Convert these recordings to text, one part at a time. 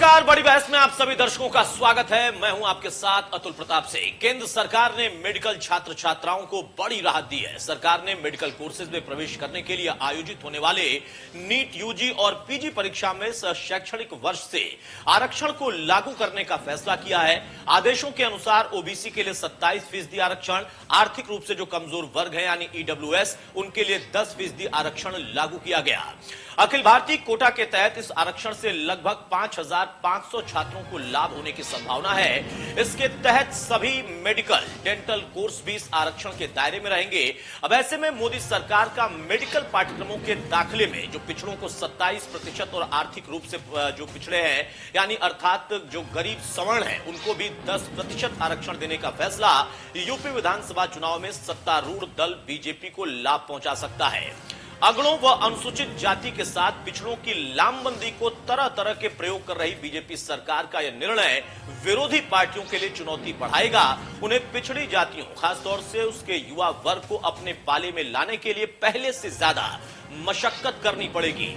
नमस्कार, बड़ी बहस में आप सभी दर्शकों का स्वागत है। मैं हूं आपके साथ अतुल प्रताप से। केंद्र सरकार ने मेडिकल छात्र छात्राओं को बड़ी राहत दी है। सरकार ने मेडिकल कोर्सेज में प्रवेश करने के लिए आयोजित होने वाले नीट यूजी और पीजी परीक्षा में शैक्षणिक वर्ष से आरक्षण को लागू करने का फैसला किया है। आदेशों के अनुसार ओबीसी के लिए 27% आरक्षण, आर्थिक रूप से जो कमजोर वर्ग है यानी ईडब्ल्यूएस, उनके लिए 10% आरक्षण लागू किया गया। अखिल भारतीय कोटा के तहत इस आरक्षण से लगभग 5,500 छात्रों को लाभ होने की संभावना है। इसके तहत सभी मेडिकल, डेंटल कोर्स भी इस आरक्षण के दायरे में रहेंगे। अब ऐसे में मोदी सरकार का मेडिकल पाठ्यक्रमों के दाखिले में जो पिछड़ों को 27% और आर्थिक रूप से जो पिछड़े हैं यानी अर्थात जो गरीब सवर्ण है उनको भी 10% आरक्षण देने का फैसला यूपी विधानसभा चुनाव में सत्तारूढ़ दल बीजेपी को लाभ पहुंचा सकता है। अगड़ों व अनुसूचित जाति के साथ पिछड़ों की लामबंदी को तरह तरह के प्रयोग कर रही बीजेपी सरकार का यह निर्णय विरोधी पार्टियों के लिए चुनौती बढ़ाएगा। उन्हें पिछड़ी जातियों, खासतौर से उसके युवा वर्ग को अपने पाले में लाने के लिए पहले से ज्यादा मशक्कत करनी पड़ेगी।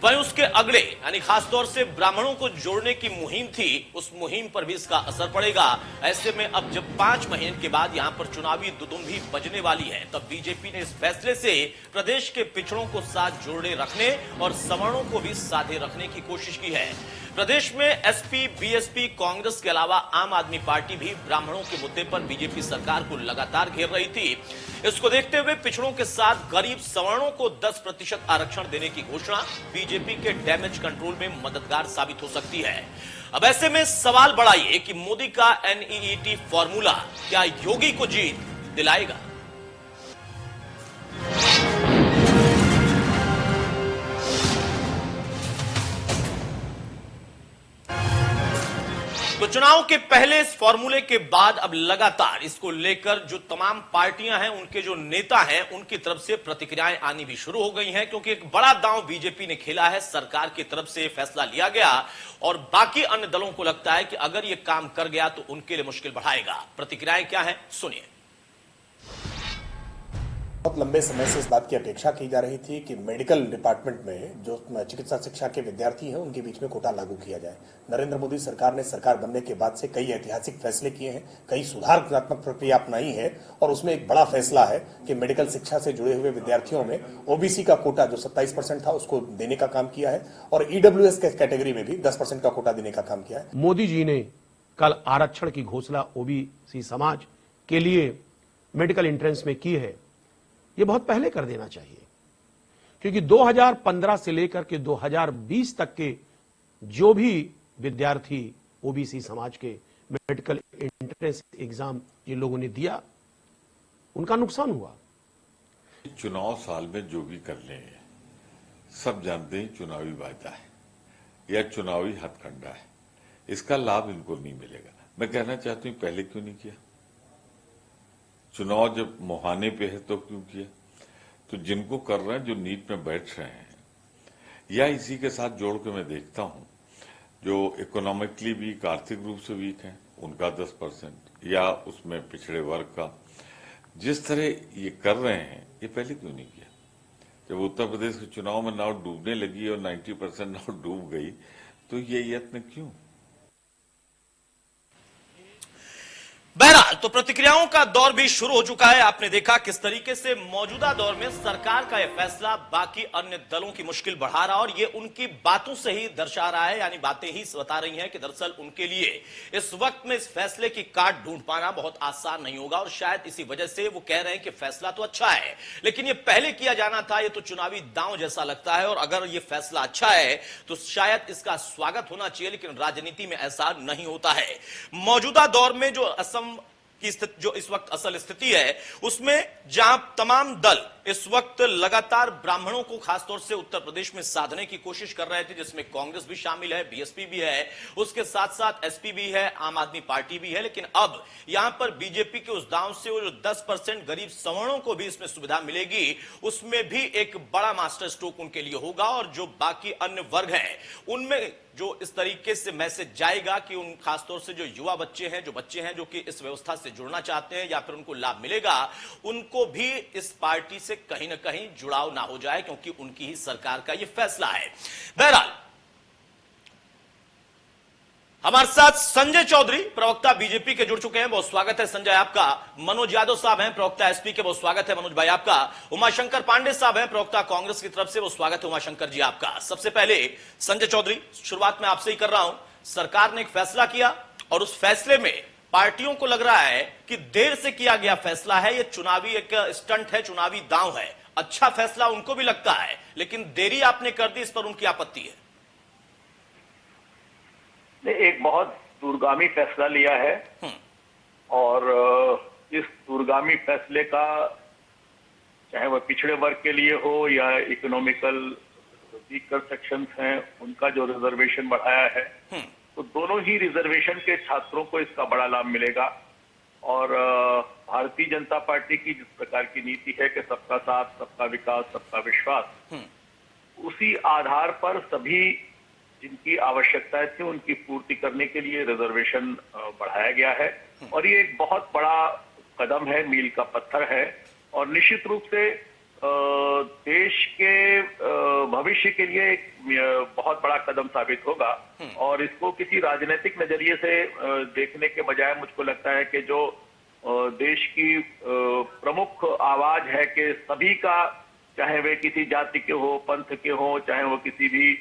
वहीं उसके अगले यानी खासतौर से ब्राह्मणों को जोड़ने की मुहिम थी, उस मुहिम पर भी इसका असर पड़ेगा। ऐसे में अब जब 5 महीने के बाद यहां पर चुनावी दुदुम्भी बजने वाली है, तब बीजेपी ने इस फैसले से प्रदेश के पिछड़ों को साथ जोड़े रखने और सवर्णों को भी साधे रखने की कोशिश की है। प्रदेश में एसपी, बीएसपी, कांग्रेस के अलावा आम आदमी पार्टी भी ब्राह्मणों के मुद्दे पर बीजेपी सरकार को लगातार घेर रही थी। इसको देखते हुए पिछड़ों के साथ गरीब सवर्णों को 10% आरक्षण देने की घोषणा बीजेपी के डैमेज कंट्रोल में मददगार साबित हो सकती है। अब ऐसे में सवाल बड़ा ये कि मोदी का एनईईटी फॉर्मूला क्या योगी को जीत दिलाएगा? तो चुनाव के पहले इस फॉर्मूले के बाद अब लगातार इसको लेकर जो तमाम पार्टियां हैं, उनके जो नेता हैं, उनकी तरफ से प्रतिक्रियाएं आनी भी शुरू हो गई हैं, क्योंकि एक बड़ा दांव बीजेपी ने खेला है। सरकार की तरफ से फैसला लिया गया और बाकी अन्य दलों को लगता है कि अगर यह काम कर गया तो उनके लिए मुश्किल बढ़ाएगा। प्रतिक्रियाएं क्या है, सुनिए। बहुत लंबे समय से इस बात की अपेक्षा की जा रही थी कि मेडिकल डिपार्टमेंट में जो चिकित्सा शिक्षा के विद्यार्थी हैं उनके बीच में कोटा लागू किया जाए। नरेंद्र मोदी सरकार ने सरकार बनने के बाद से कई ऐतिहासिक फैसले किए हैं, कई सुधारात्मक प्रक्रिया अपनाई है और उसमें एक बड़ा फैसला है कि मेडिकल शिक्षा से जुड़े हुए विद्यार्थियों में ओबीसी का कोटा जो 27% था उसको देने का काम किया है और ईडब्ल्यूएस के कैटेगरी में भी 10% का कोटा देने का काम किया है। मोदी जी ने कल आरक्षण की घोषणा ओबीसी समाज के लिए मेडिकल एंट्रेंस में की है। ये बहुत पहले कर देना चाहिए, क्योंकि 2015 से लेकर के 2020 तक के जो भी विद्यार्थी ओबीसी समाज के मेडिकल एंट्रेंस एग्जाम जिन लोगों ने दिया, उनका नुकसान हुआ। चुनाव साल में जो भी कर ले, सब जानते हैं चुनावी वायदा है या चुनावी हथकंडा है, इसका लाभ इनको नहीं मिलेगा। मैं कहना चाहती हूं पहले क्यों नहीं किया? चुनाव जब मुहाने पे है तो क्यों किया? तो जिनको कर रहे हैं, जो नीट में बैठ रहे हैं या इसी के साथ जोड़ के मैं देखता हूं जो इकोनॉमिकली वीक, आर्थिक रूप से वीक है, उनका 10% या उसमें पिछड़े वर्ग का, जिस तरह ये कर रहे हैं, ये पहले क्यों नहीं किया? जब उत्तर प्रदेश के चुनाव में नाव डूबने लगी और 90% नाव डूब गई, तो ये यत्न क्यों? बहरहाल तो प्रतिक्रियाओं का दौर भी शुरू हो चुका है। आपने देखा किस तरीके से मौजूदा दौर में सरकार का यह फैसला बाकी अन्य दलों की मुश्किल बढ़ा रहा और ये उनकी बातों से ही दर्शा रहा है, यानी बातें ही बता रही हैं कि दरअसल उनके लिए इस वक्त में इस फैसले की काट ढूंढ पाना बहुत आसान नहीं होगा और शायद इसी वजह से वो कह रहे हैं कि फैसला तो अच्छा है लेकिन ये पहले किया जाना था। ये तो चुनावी दांव जैसा लगता है और अगर ये फैसला अच्छा है तो शायद इसका स्वागत होना चाहिए, लेकिन राजनीति में ऐसा नहीं होता है। मौजूदा दौर में जो असम की स्थिति, जो इस वक्त असल स्थिति है, उसमें जहां तमाम दल इस वक्त लगातार ब्राह्मणों को खासतौर से उत्तर प्रदेश में साधने की कोशिश कर रहे थे, जिसमें कांग्रेस भी शामिल है, बीएसपी भी है, उसके साथ साथ एसपी भी है, आम आदमी पार्टी भी है, लेकिन अब यहां पर बीजेपी के उस दांव से वो जो 10% गरीब सवर्णों को भी इसमें सुविधा मिलेगी, उसमें भी एक बड़ा मास्टर स्ट्रोक उनके लिए होगा और जो बाकी अन्य वर्ग हैं उनमें जो इस तरीके से मैसेज जाएगा कि उन खासतौर से जो युवा बच्चे हैं, जो बच्चे हैं जो कि इस व्यवस्था से जुड़ना चाहते हैं या फिर उनको लाभ मिलेगा, उनको भी इस पार्टी से कहीं ना कहीं जुड़ाव ना हो जाए, क्योंकि उनकी ही सरकार का यह फैसला है। बहरहाल हमारे साथ संजय चौधरी प्रवक्ता बीजेपी के जुड़ चुके हैं, बहुत स्वागत है संजय आपका। मनोज यादव साहब हैं प्रवक्ता एसपी के, बहुत स्वागत है मनोज भाई आपका। उमाशंकर पांडे साहब हैं प्रवक्ता कांग्रेस की तरफ से, बहुत स्वागत है उमाशंकर जी आपका। सबसे पहले संजय चौधरी, शुरुआत में आपसे ही कर रहा हूं। सरकार ने एक फैसला किया और उस फैसले में पार्टियों को लग रहा है कि देर से किया गया फैसला है, यह चुनावी एक स्टंट है, चुनावी दांव है। अच्छा फैसला उनको भी लगता है, लेकिन देरी आपने कर दी, इस पर उनकी आपत्ति है। ने एक बहुत दूरगामी फैसला लिया है और इस दूरगामी फैसले का चाहे वह पिछड़े वर्ग के लिए हो या इकोनॉमिकल वीकर सेक्शंस हैं उनका जो रिजर्वेशन बढ़ाया है, तो दोनों ही रिजर्वेशन के छात्रों को इसका बड़ा लाभ मिलेगा। और भारतीय जनता पार्टी की जिस प्रकार की नीति है कि सबका साथ, सबका विकास, सबका विश्वास, उसी आधार पर सभी जिनकी आवश्यकताएं थी उनकी पूर्ति करने के लिए रिजर्वेशन बढ़ाया गया है। और ये एक बहुत बड़ा कदम है, मील का पत्थर है और निश्चित रूप से देश के भविष्य के लिए एक बहुत बड़ा कदम साबित होगा। और इसको किसी राजनीतिक नजरिए से देखने के बजाय मुझको लगता है कि जो देश की प्रमुख आवाज है कि सभी का, चाहे वे किसी जाति के हो, पंथ के हो, चाहे वो किसी भी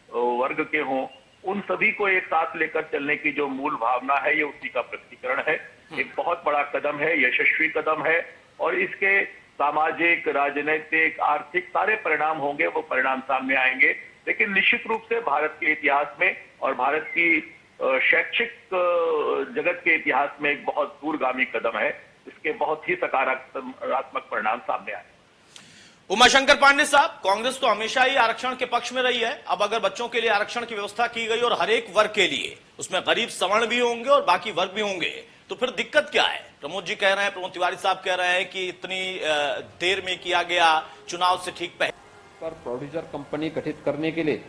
वर्ग के हों, उन सभी को एक साथ लेकर चलने की जो मूल भावना है, ये उसी का प्रकटीकरण है। एक बहुत बड़ा कदम है, यशस्वी कदम है और इसके सामाजिक, राजनीतिक, आर्थिक सारे परिणाम होंगे, वो परिणाम सामने आएंगे। लेकिन निश्चित रूप से भारत के इतिहास में और भारत की शैक्षिक जगत के इतिहास में एक बहुत दूरगामी कदम है। इसके बहुत ही सकारात्मक परिणाम सामने आए। उमाशंकर पांडे साहब, कांग्रेस तो हमेशा ही आरक्षण के पक्ष में रही है। अब अगर बच्चों के लिए आरक्षण की व्यवस्था की गई और हर एक वर्ग के लिए, उसमें गरीब सवर्ण भी होंगे और बाकी वर्ग भी होंगे, तो फिर दिक्कत क्या है? प्रमोद जी कह रहे हैं, प्रमोद तिवारी साहब कह रहे हैं कि इतनी देर में किया गया, चुनाव से ठीक पहले पर प्रोड्यूसर कंपनी गठित करने के लिए।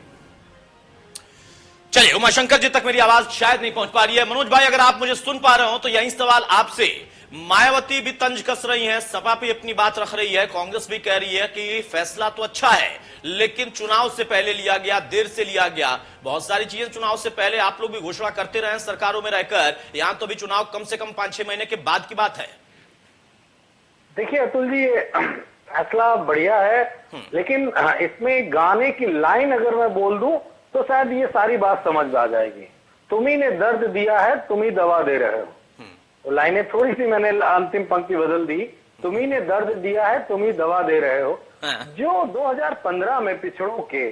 चलिए, उमाशंकर जी तक मेरी आवाज शायद नहीं पहुंच पा रही है। मनोज भाई, अगर आप मुझे सुन पा रहे हो तो यही सवाल आपसे। मायावती भी तंज कस रही हैं, सपा भी अपनी बात रख रही है, कांग्रेस भी कह रही है कि फैसला तो अच्छा है लेकिन चुनाव से पहले लिया गया, देर से लिया गया। बहुत सारी चीजें चुनाव से पहले आप लोग भी घोषणा करते रहे सरकारों में रहकर, यहां तो भी चुनाव कम से कम 5-6 महीने के बाद की बात है। देखिए अतुल जी, ये फैसला बढ़िया है, लेकिन इसमें गाने की लाइन अगर मैं बोल दूं तो शायद ये सारी बात समझ आ जाएगी। तुम्ही ने दर्द दिया है, तुम ही दवा दे रहे हो। तो लाइनें थोड़ी सी मैंने अंतिम पंक्ति बदल दी। तुम्ही ने दर्द दिया है, तुम ही दवा दे रहे हो। जो 2015 में पिछड़ों के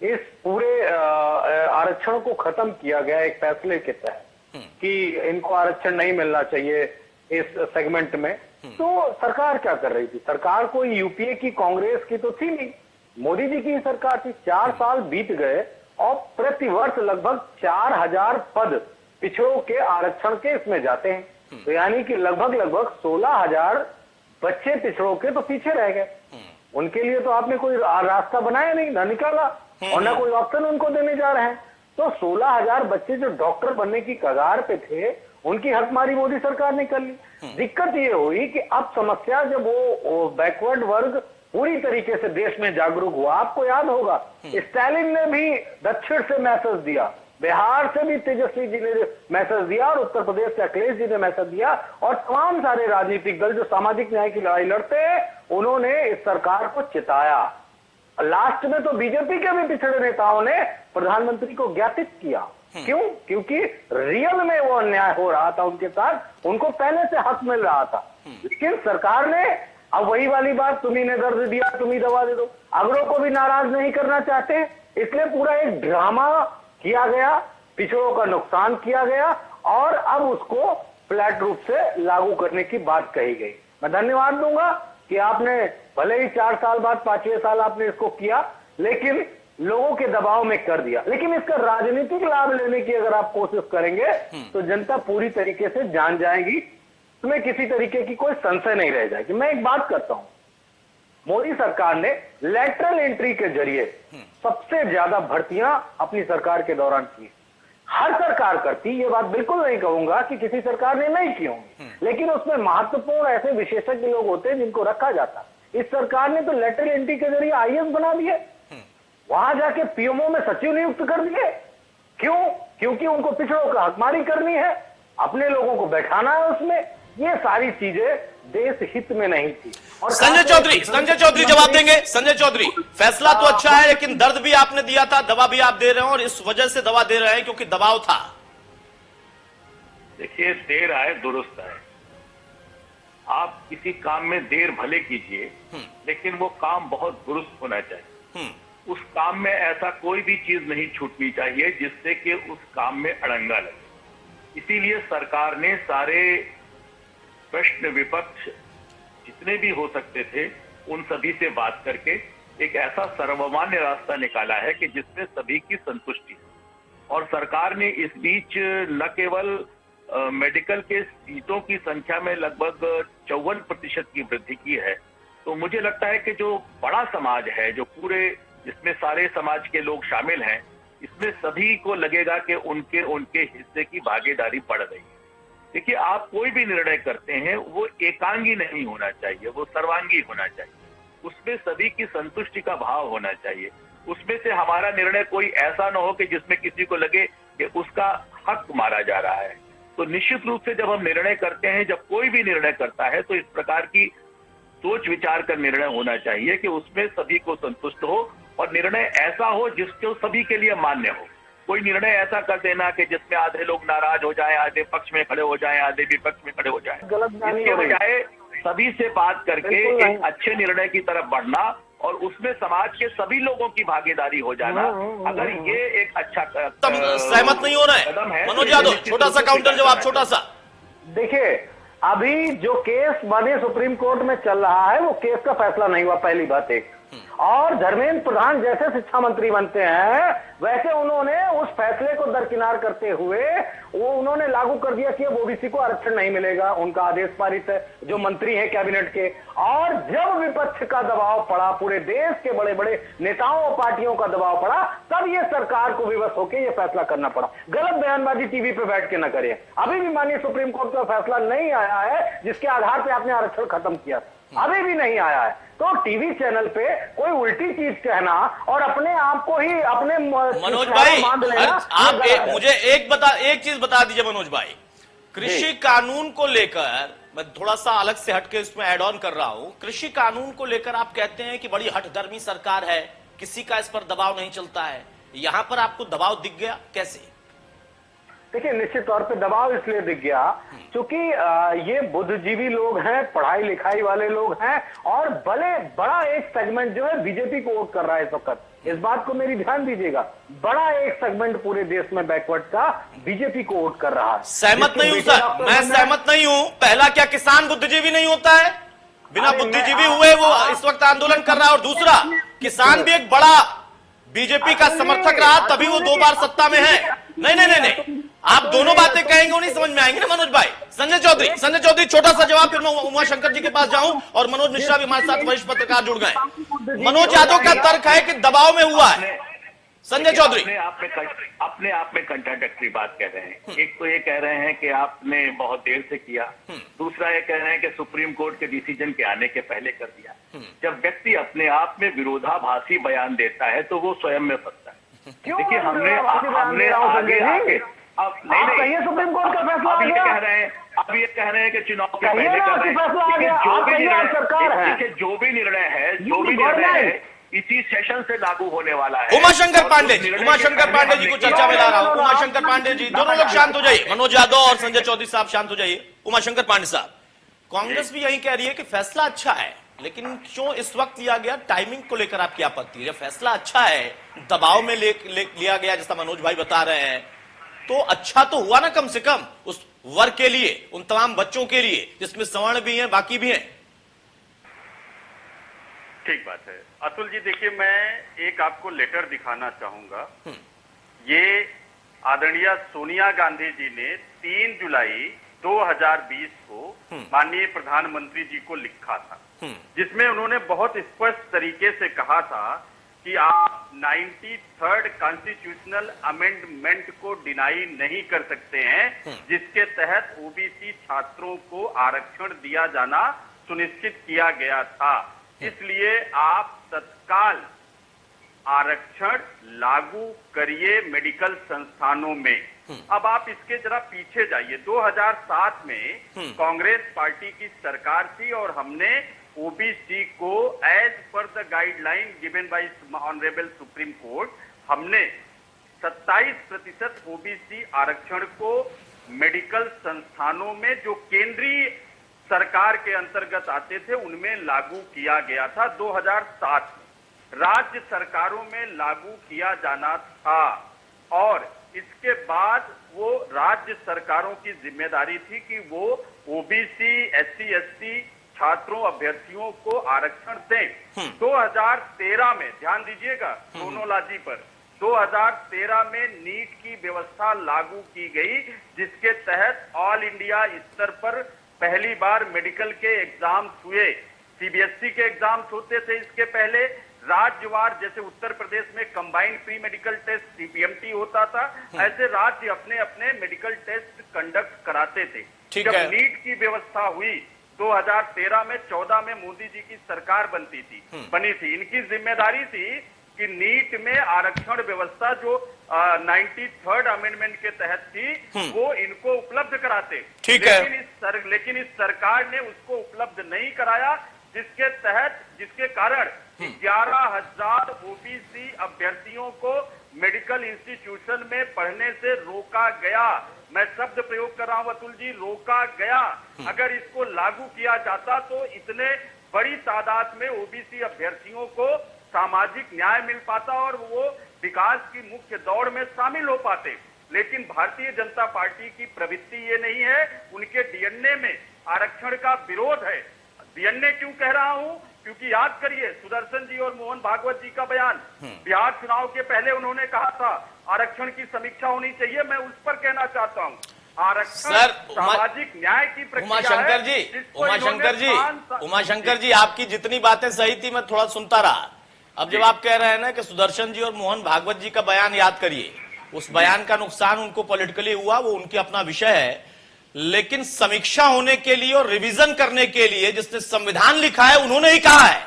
इस पूरे आरक्षण को खत्म किया गया एक फैसले के तहत कि इनको आरक्षण नहीं मिलना चाहिए इस सेगमेंट में, तो सरकार क्या कर रही थी? सरकार कोई यूपीए की, कांग्रेस की तो थी नहीं, मोदी जी की सरकार थी। 4 साल बीत गए और प्रतिवर्ष लगभग 4000 पद पिछड़ों के आरक्षण के इसमें जाते हैं। तो यानी कि लगभग 16,000 बच्चे पिछड़ों के तो पीछे रह गए। उनके लिए तो आपने कोई रास्ता बनाया नहीं, ना निकाला और ना कोई ऑप्शन उनको देने जा रहे हैं। तो 16,000 बच्चे जो डॉक्टर बनने की कगार पे थे, उनकी हकमारी मोदी सरकार ने कर ली। दिक्कत ये हुई कि अब समस्या जब वो बैकवर्ड वर्ग पूरी तरीके से देश में जागरूक हुआ, आपको याद होगा स्टालिन ने भी दक्षिण से मैसेज दिया, बिहार से भी तेजस्वी जी ने मैसेज दिया और उत्तर प्रदेश से अखिलेश जी ने मैसेज दिया और तमाम सारे राजनीतिक दल जो सामाजिक न्याय की लड़ाई लड़ते हैं, उन्होंने इस सरकार को चिताया। लास्ट में तो बीजेपी के भी पिछड़े नेताओं ने प्रधानमंत्री को ज्ञापित किया। क्यों? क्योंकि रियल में वो अन्याय हो रहा था उनके साथ, उनको पहले से हक मिल रहा था। लेकिन सरकार ने अब वही वाली बात, तुम्ही ने दर्द दिया, तुम ही दवा दे दो। अगड़ों को भी नाराज नहीं करना चाहते, इसलिए पूरा एक ड्रामा किया गया, पिछड़ों का नुकसान किया गया और अब उसको फ्लैट रूप से लागू करने की बात कही गई। मैं धन्यवाद दूंगा कि आपने भले ही 4 साल बाद 5वें साल आपने इसको किया, लेकिन लोगों के दबाव में कर दिया। लेकिन इसका राजनीतिक लाभ लेने की अगर आप कोशिश करेंगे तो जनता पूरी तरीके से जान जाएगी, तुम्हें किसी तरीके की कोई संशय नहीं रह जाएगी। मैं एक बात करता हूं, मोदी सरकार ने लेटरल एंट्री के जरिए सबसे ज्यादा भर्तियां अपनी सरकार के दौरान की। हर सरकार करती, ये बात बिल्कुल नहीं कहूंगा कि किसी सरकार ने नहीं की होंगी, लेकिन उसमें महत्वपूर्ण ऐसे विशेषज्ञ लोग होते हैं जिनको रखा जाता। इस सरकार ने तो लेटरल एंट्री के जरिए आईएएस बना दिए, वहां जाके पीएमओ में सचिव नियुक्त कर दिए। क्यों? क्योंकि उनको पिछड़ों का हकमारी करनी है, अपने लोगों को बैठाना है उसमें। ये सारी चीजें देश हित में नहीं थी। और संजय चौधरी जवाब देंगे। संजय चौधरी, फैसला तो अच्छा है, लेकिन दर्द भी आपने दिया था, दवा भी आप दे रहे हैं, और इस वजह से दवा दे रहे हैं क्योंकि दबाव था। देखिए, देर आए दुरुस्त आए। आप किसी काम में देर भले कीजिए, लेकिन वो काम बहुत दुरुस्त होना चाहिए। उस काम में ऐसा कोई भी चीज नहीं छूटनी चाहिए जिससे कि उस काम में अड़ंगा लगे। इसीलिए सरकार ने सारे प्रश्न विपक्ष जितने भी हो सकते थे उन सभी से बात करके एक ऐसा सर्वमान्य रास्ता निकाला है कि जिसमें सभी की संतुष्टि है। और सरकार ने इस बीच न केवल मेडिकल के सीटों की संख्या में लगभग 54% की वृद्धि की है, तो मुझे लगता है कि जो बड़ा समाज है, जो पूरे जिसमें सारे समाज के लोग शामिल हैं, इसमें सभी को लगेगा कि उनके हिस्से की भागीदारी बढ़ रही है। देखिए, आप कोई भी निर्णय करते हैं वो एकांगी नहीं होना चाहिए, वो सर्वांगी होना चाहिए। उसमें सभी की संतुष्टि का भाव होना चाहिए। उसमें से हमारा निर्णय कोई ऐसा न हो कि जिसमें किसी को लगे कि उसका हक मारा जा रहा है। तो निश्चित रूप से जब हम निर्णय करते हैं, जब कोई भी निर्णय करता है, तो इस प्रकार की सोच विचार कर निर्णय होना चाहिए कि उसमें सभी को संतुष्ट हो और निर्णय ऐसा हो जिसको सभी के लिए मान्य हो। कोई निर्णय ऐसा कर देना कि जिसमें आधे लोग नाराज हो जाएं, आधे पक्ष में खड़े हो जाएं, आधे विपक्ष में खड़े हो जाएं, इसके बजाय सभी से बात करके एक अच्छे निर्णय की तरफ बढ़ना और उसमें समाज के सभी लोगों की भागीदारी हो जाना, अगर ये एक अच्छा सहमत नहीं हो रहा है मनोज यादव, छोटा सा काउंटर जवाब, छोटा सा। देखिए, अभी जो केस माननीय सुप्रीम कोर्ट में चल रहा है वो केस का फैसला नहीं हुआ, पहली बात एक। और धर्मेंद्र प्रधान जैसे शिक्षा मंत्री बनते हैं वैसे उन्होंने उस फैसले को दरकिनार करते हुए उन्होंने लागू कर दिया कि ओबीसी को आरक्षण नहीं मिलेगा। उनका आदेश पारित है, जो मंत्री हैं कैबिनेट के। और जब विपक्ष का दबाव पड़ा, पूरे देश के बड़े बड़े नेताओं और पार्टियों का दबाव पड़ा, तब ये सरकार को विवश होकर ये फैसला करना पड़ा। गलत बयानबाजी टीवी पे बैठ के न करें। अभी भी माननीय सुप्रीम कोर्ट का फैसला नहीं आया है जिसके आधार पर आपने आरक्षण खत्म किया था, अभी भी नहीं आया है। तो टीवी चैनल पे कोई उल्टी चीज कहना और अपने आप को ही अपने मनोज भाई, आप मुझे एक चीज बता दीजिए मनोज भाई, कृषि कानून को लेकर मैं थोड़ा सा अलग से हटके इसमें ऐड ऑन कर रहा हूं। कृषि कानून को लेकर आप कहते हैं कि बड़ी हठधर्मी सरकार है, किसी का इस पर दबाव नहीं चलता है। यहां पर आपको दबाव दिख गया कैसे? देखिए, निश्चित तौर पे दबाव इसलिए दिख गया क्योंकि ये बुद्धिजीवी लोग हैं, पढ़ाई लिखाई वाले लोग हैं और बड़ा एक सेगमेंट जो है बीजेपी को वोट कर रहा है इस वक्त। इस बात को मेरी ध्यान दीजिएगा, बड़ा एक सेगमेंट पूरे देश में बैकवर्ड का बीजेपी को वोट कर रहा है। सहमत नहीं हूं सर, मैं सहमत नहीं हूं। पहला, क्या किसान बुद्धिजीवी नहीं होता है? बिना बुद्धिजीवी हुए वो इस वक्त आंदोलन कर रहा है। और दूसरा, किसान भी एक बड़ा बीजेपी का समर्थक रहा, तभी वो 2 बार सत्ता में है। नहीं, आप दोनों बातें कहेंगे वो नहीं समझ में आएंगे ना मनोज भाई। संजय चौधरी छोटा सा जवाब, फिर मैं उमाशंकर जी के पास जाऊं। और मनोज मिश्रा भी हमारे साथ वरिष्ठ पत्रकार जुड़ गए। मनोज यादव का तर्क है कि दबाव में हुआ है। संजय चौधरी अपने आप में कंट्राडिक्टरी बात कह रहे हैं। एक तो ये कह रहे हैं कि आपने बहुत देर से किया, दूसरा ये कह रहे हैं कि सुप्रीम कोर्ट के डिसीजन के आने के पहले कर दिया। जब व्यक्ति अपने आप में विरोधाभासी बयान देता है तो वो स्वयं में फंसता है। देखिए, हमने आगे अब नहीं, सुप्रीम कोर्ट का फैसला अब ये कह रहे हैं कि चुनाव के पहले कर रहे हैं। जो भी निर्णय है इसी सेशन से लागू होने वाला है। उमाशंकर पांडे जी को चर्चा में ला रहा हूं। उमाशंकर पांडे जी, दोनों लोग शांत हो जाइए। मनोज यादव और संजय चौधरी साहब शांत हो जाइए। उमाशंकर पांडे साहब, कांग्रेस भी यही कह रही है कि फैसला अच्छा है, लेकिन क्यों इस वक्त लिया गया? टाइमिंग को लेकर आपकी आपत्ति है? फैसला अच्छा है, दबाव में लिया गया जैसा मनोज भाई बता रहे हैं, तो अच्छा तो हुआ ना कम से कम उस वर्ग के लिए, उन तमाम बच्चों के लिए जिसमें सवर्ण भी हैं, बाकी भी हैं। ठीक बात है अतुल जी। देखिए, मैं एक आपको लेटर दिखाना चाहूंगा। ये आदरणीय सोनिया गांधी जी ने 3 जुलाई 2020 को माननीय प्रधानमंत्री जी को लिखा था, जिसमें उन्होंने बहुत स्पष्ट तरीके से कहा था कि आप 93rd कॉन्स्टिट्यूशनल अमेंडमेंट को डिनाई नहीं कर सकते हैं, जिसके तहत ओबीसी छात्रों को आरक्षण दिया जाना सुनिश्चित किया गया था। इसलिए आप तत्काल आरक्षण लागू करिए मेडिकल संस्थानों में। अब आप इसके जरा पीछे जाइए। 2007 में कांग्रेस पार्टी की सरकार थी और हमने ओबीसी को as per the guideline given by honourable supreme court हमने 27% ओबीसी आरक्षण को मेडिकल संस्थानों में जो केंद्रीय सरकार के अंतर्गत आते थे उनमें लागू किया गया था। 2007 में राज्य सरकारों में लागू किया जाना था और इसके बाद वो राज्य सरकारों की जिम्मेदारी थी कि वो ओबीसी, एससी, एसटी छात्रों, अभ्यर्थियों को आरक्षण दें। 2013 में ध्यान दीजिएगा क्रोनोलॉजी पर, 2013 में नीट की व्यवस्था लागू की गई जिसके तहत ऑल इंडिया स्तर पर पहली बार मेडिकल के एग्जाम्स हुए। सीबीएसई के एग्जाम्स होते थे इसके पहले, राज्यवार जैसे उत्तर प्रदेश में combined pre medical test CPMT होता था, ऐसे राज्य अपने अपने मेडिकल टेस्ट कंडक्ट कराते थे। जब नीट की व्यवस्था हुई 2013 में 14 में मोदी जी की सरकार बनी थी, इनकी जिम्मेदारी थी कि नीट में आरक्षण व्यवस्था जो 93rd अमेंडमेंट के तहत थी वो इनको उपलब्ध कराते। लेकिन इस सरकार ने उसको उपलब्ध नहीं कराया, जिसके कारण 11,000 ओबीसी अभ्यर्थियों को मेडिकल इंस्टीट्यूशन में पढ़ने से रोका गया। मैं शब्द प्रयोग कर रहा हूं अतुल जी, रोका गया। अगर इसको लागू किया जाता तो इतने बड़ी तादाद में ओबीसी अभ्यर्थियों को सामाजिक न्याय मिल पाता और वो विकास की मुख्य दौड़ में शामिल हो पाते। लेकिन भारतीय जनता पार्टी की प्रवृत्ति ये नहीं है, उनके डीएनए में आरक्षण का विरोध है। डीएनए क्यों कह रहा हूं? क्योंकि याद करिए सुदर्शन जी और मोहन भागवत जी का बयान बिहार चुनाव के पहले उन्होंने कहा था आरक्षण की समीक्षा होनी चाहिए। मैं उस पर कहना चाहता हूं आरक्षण सामाजिक न्याय की प्रक्रिया है। उमाशंकर जी आपकी जितनी बातें सही थी मैं थोड़ा सुनता रहा। अब जब आप कह रहे हैं ना कि सुदर्शन जी और मोहन भागवत जी का बयान याद करिए, उस बयान का नुकसान उनको पॉलिटिकली हुआ, वो उनकी अपना विषय है, लेकिन समीक्षा होने के लिए और रिवीजन करने के लिए जिसने संविधान लिखा है उन्होंने ही कहा है।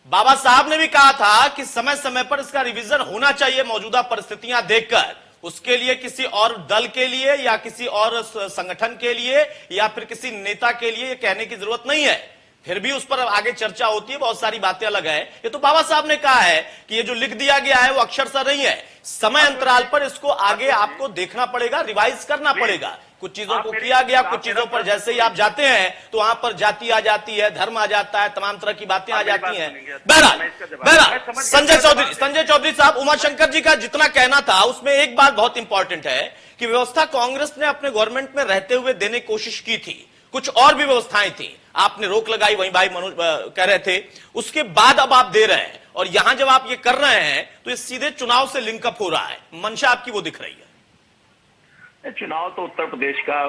बाबा साहब ने भी कहा था कि समय समय पर इसका रिवीजन होना चाहिए मौजूदा परिस्थितियां देखकर। उसके लिए किसी और दल के लिए या किसी और संगठन के लिए या फिर किसी नेता के लिए ये कहने की जरूरत नहीं है। फिर भी उस पर आगे चर्चा होती है, बहुत सारी बातें अलग है। ये तो बाबा साहब ने कहा है कि ये जो लिख दिया गया है वो अक्षरशः नहीं है। समय अंतराल पर इसको आगे आपको देखना पड़ेगा, रिवाइज करना पड़ेगा। कुछ चीजों को किया गया, कुछ चीजों पर जैसे ही आप जाते हैं तो वहां पर जाति आ जाती है, धर्म आ जाता है, तमाम तरह की बातें आ जाती हैं। बहरहाल संजय चौधरी साहब, उमाशंकर जी का जितना कहना था उसमें एक बात बहुत इंपॉर्टेंट है कि व्यवस्था कांग्रेस ने अपने गवर्नमेंट में रहते हुए देने की कोशिश की थी, कुछ और भी व्यवस्थाएं थी, आपने रोक लगाई, वहीं भाई मनोज कह रहे थे, उसके बाद अब आप दे रहे हैं। और यहां जब आप ये कर रहे हैं तो ये सीधे चुनाव से लिंकअप हो रहा है, मंशा आपकी वो दिख रही है। चुनाव तो उत्तर प्रदेश का